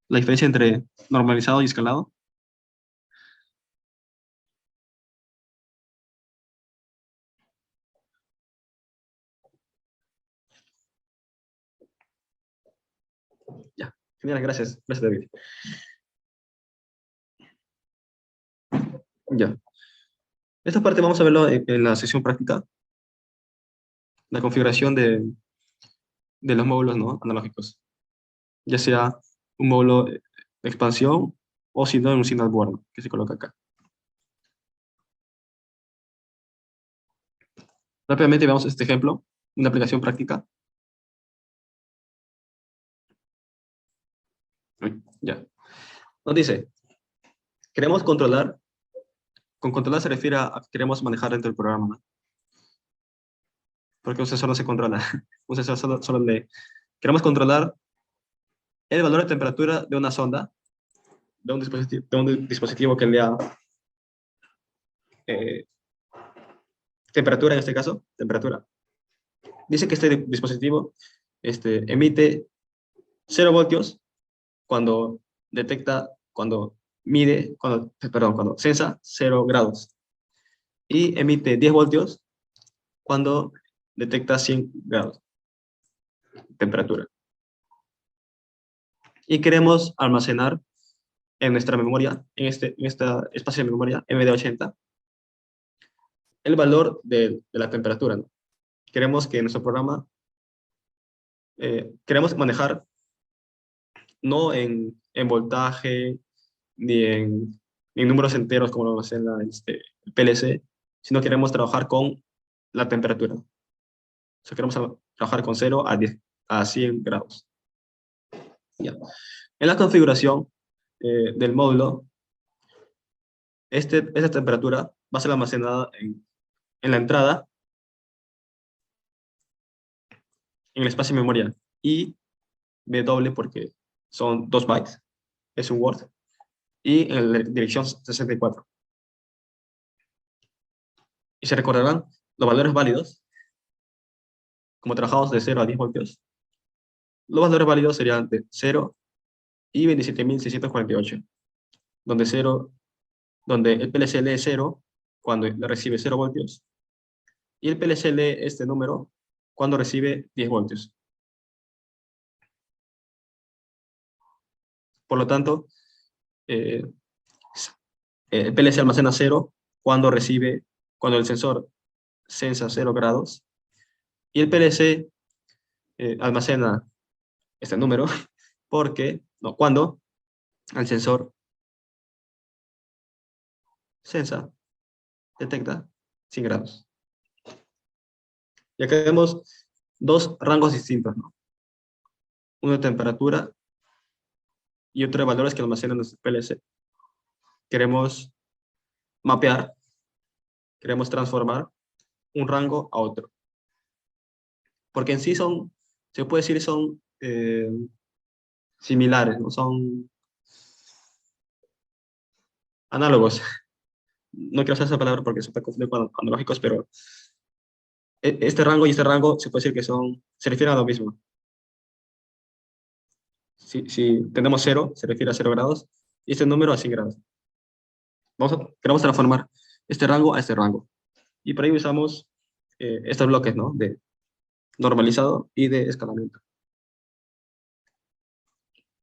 Speaker 1: La diferencia entre normalizado y escalado. Ya. Genial, gracias. Gracias, David. Ya. Esta parte vamos a verlo en la sesión práctica. La configuración de los módulos, ¿no?, analógicos. Ya sea un módulo de expansión o si no, un signal board que se coloca acá. Rápidamente veamos este ejemplo, una aplicación práctica. Ya. Nos dice, queremos controlar, con controlar se refiere a que queremos manejar dentro del programa, ¿no? Porque un sensor no se controla, un sensor solo lee. Queremos controlar el valor de temperatura de una sonda, de un dispositivo que lea eh, temperatura, en este caso, temperatura. Dice que este dispositivo emite 0 voltios cuando detecta, cuando sensa 0 grados. Y emite 10 voltios cuando detecta 100 grados de temperatura. Y queremos almacenar en nuestra memoria, en este espacio de memoria MD80, el valor de la temperatura, ¿no? Queremos que nuestro programa, queremos manejar no en voltaje, ni en números enteros como lo hace en el PLC, sino queremos trabajar con la temperatura. O sea, queremos trabajar con 0 a 100 grados. Ya. En la configuración del módulo, esta temperatura va a ser almacenada en la entrada, en el espacio de memoria, y W porque son 2 bytes, es un Word, y en la dirección 64. Y se recordarán los valores válidos, como trabajamos de 0 a 10 voltios. Los valores válidos serían de 0 y 27.648, donde el PLC lee 0 cuando le recibe 0 voltios, y el PLC lee este número cuando recibe 10 voltios. Por lo tanto, el PLC almacena 0 cuando el sensor sensa 0 grados, y el PLC almacena este número cuando el sensor detecta 100 grados. Y acá vemos dos rangos distintos, ¿no? Uno de temperatura y otro de valores que almacenan nuestro PLC. Queremos mapear queremos transformar un rango a otro. Porque en sí se puede decir son similares, ¿no? Son análogos. No quiero usar esa palabra porque se puede confundir con analógicos, pero este rango y este rango se puede decir que se refieren a lo mismo. Si tenemos 0, se refiere a 0 grados, y este número a 100 grados. Queremos transformar este rango a este rango. Y por ahí usamos estos bloques, ¿no? De normalizado y de escalamiento.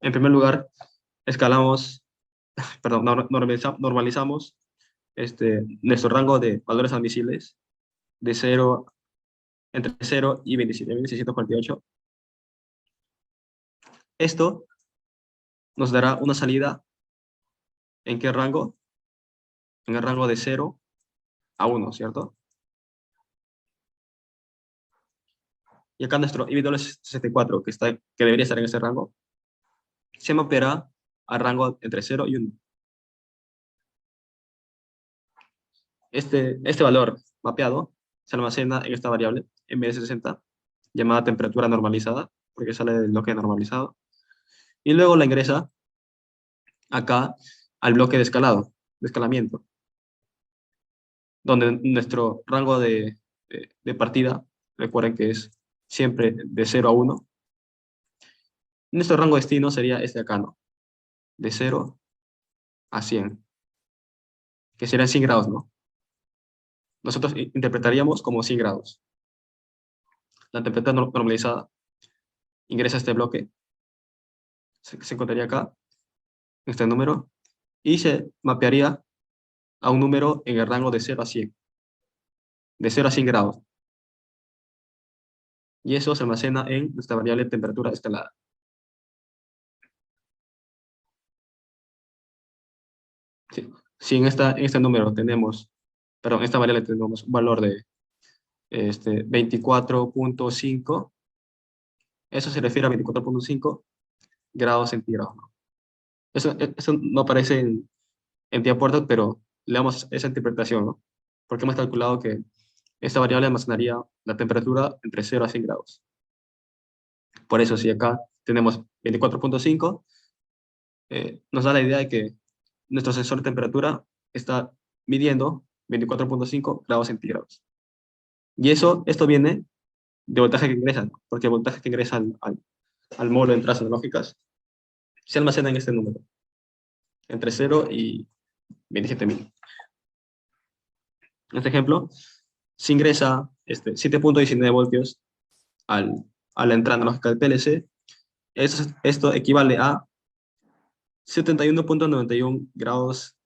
Speaker 1: En primer lugar, escalamos, perdón, normalizamos nuestro rango de valores admisibles de 0, entre 0 y 27.648. Esto nos dará una salida, ¿en qué rango? En el rango de 0 a 1, ¿cierto? Y acá nuestro IW64, que debería estar en ese rango, se mapeará al rango entre 0 y 1. Este valor mapeado se almacena en esta variable MS60, llamada temperatura normalizada, porque sale del bloque normalizado, y luego la ingresa acá al bloque de escalamiento, donde nuestro rango de partida, recuerden que es siempre de 0 a 1, nuestro rango de destino sería este acá, ¿no? De 0 a 100, que serían 100 grados, ¿no? Nosotros interpretaríamos como 100 grados. La temperatura normalizada ingresa a este bloque, se encontraría acá, en este número, y se mapearía a un número en el rango de 0 a 100, de 0 a 100 grados. Y eso se almacena en nuestra variable temperatura escalada. Si en este número tenemos, perdón, en esta variable tenemos un valor de 24.5, eso se refiere a 24.5 grados centígrados, ¿no? Eso no aparece en TIA-Portal, pero le damos esa interpretación, ¿no? Porque hemos calculado que esta variable almacenaría la temperatura entre 0 a 100 grados. Por eso, si acá tenemos 24.5, nos da la idea de que nuestro sensor de temperatura está midiendo 24.5 grados centígrados. Y esto viene de voltaje que ingresa, ¿no? Porque el voltaje que ingresa al módulo de entradas analógicas se almacena en este número, entre 0 y 27.000. En este ejemplo, se ingresa 7.19 voltios a la entrada analógica del PLC. Esto equivale a 71.91 grados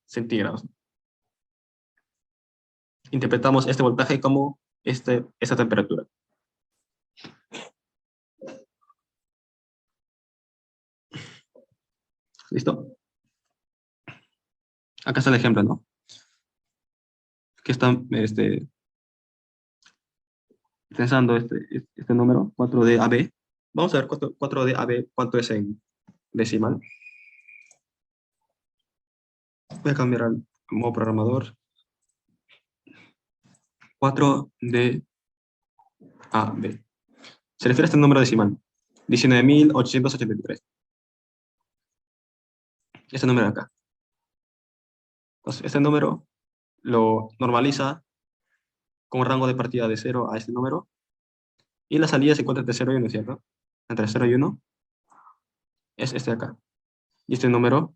Speaker 1: centígrados. Interpretamos este voltaje como esta temperatura. ¿Listo? Acá está el ejemplo, ¿no? Que están pensando este número, 4DAB. Vamos a ver 4DAB cuánto es en decimal. Voy a cambiar al modo programador. 4DAB. Se refiere a este número decimal. 19.883. Este número de acá. Entonces, este número lo normaliza con un rango de partida de 0 a este número. Y la salida se encuentra entre 0 y 1, ¿cierto? Entre 0 y 1 es este de acá. Y este número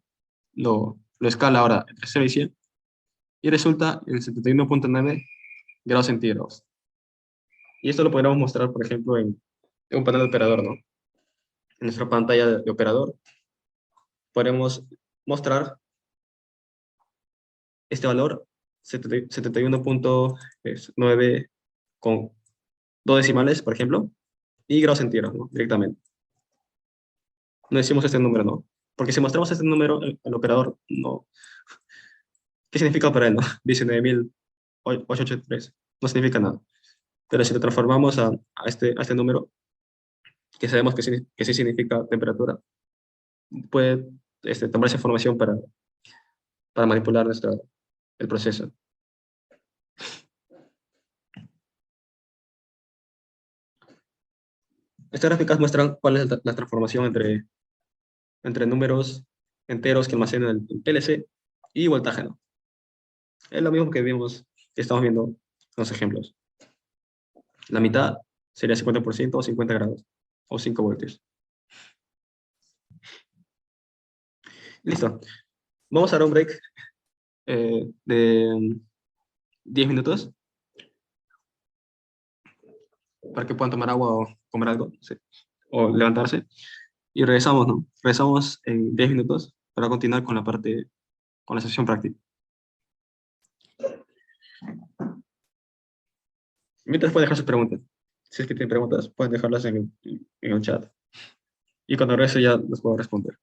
Speaker 1: lo escala ahora entre 0 y 100. Y resulta en 71.9 grados centígrados. Y esto lo podríamos mostrar, por ejemplo, en un panel de operador, ¿no? En nuestra pantalla de operador podemos mostrar este valor, 71.9 con 2 decimales, por ejemplo, y grados centígrados, ¿no? Directamente. No decimos este número, ¿no? Porque si mostramos este número al operador, no. ¿Qué significa para él, no? 19.883. No significa nada. Pero si lo transformamos a este número, que sabemos que sí significa temperatura, puede tomar esa información para manipular el proceso. Estas gráficas muestran cuál es la transformación entre números enteros que almacenan el PLC y voltaje, ¿no? Es lo mismo que vimos, que estamos viendo en los ejemplos. La mitad sería 50% o 50 grados, o 5 voltios. Listo. Vamos a dar un break de 10 minutos para que puedan tomar agua o comer algo, sí, o levantarse. Y regresamos, ¿no? Regresamos en 10 minutos para continuar con con la sesión práctica. Mientras pueden dejar sus preguntas. Si es que tienen preguntas, pueden dejarlas en el chat. Y cuando regrese ya las puedo responder.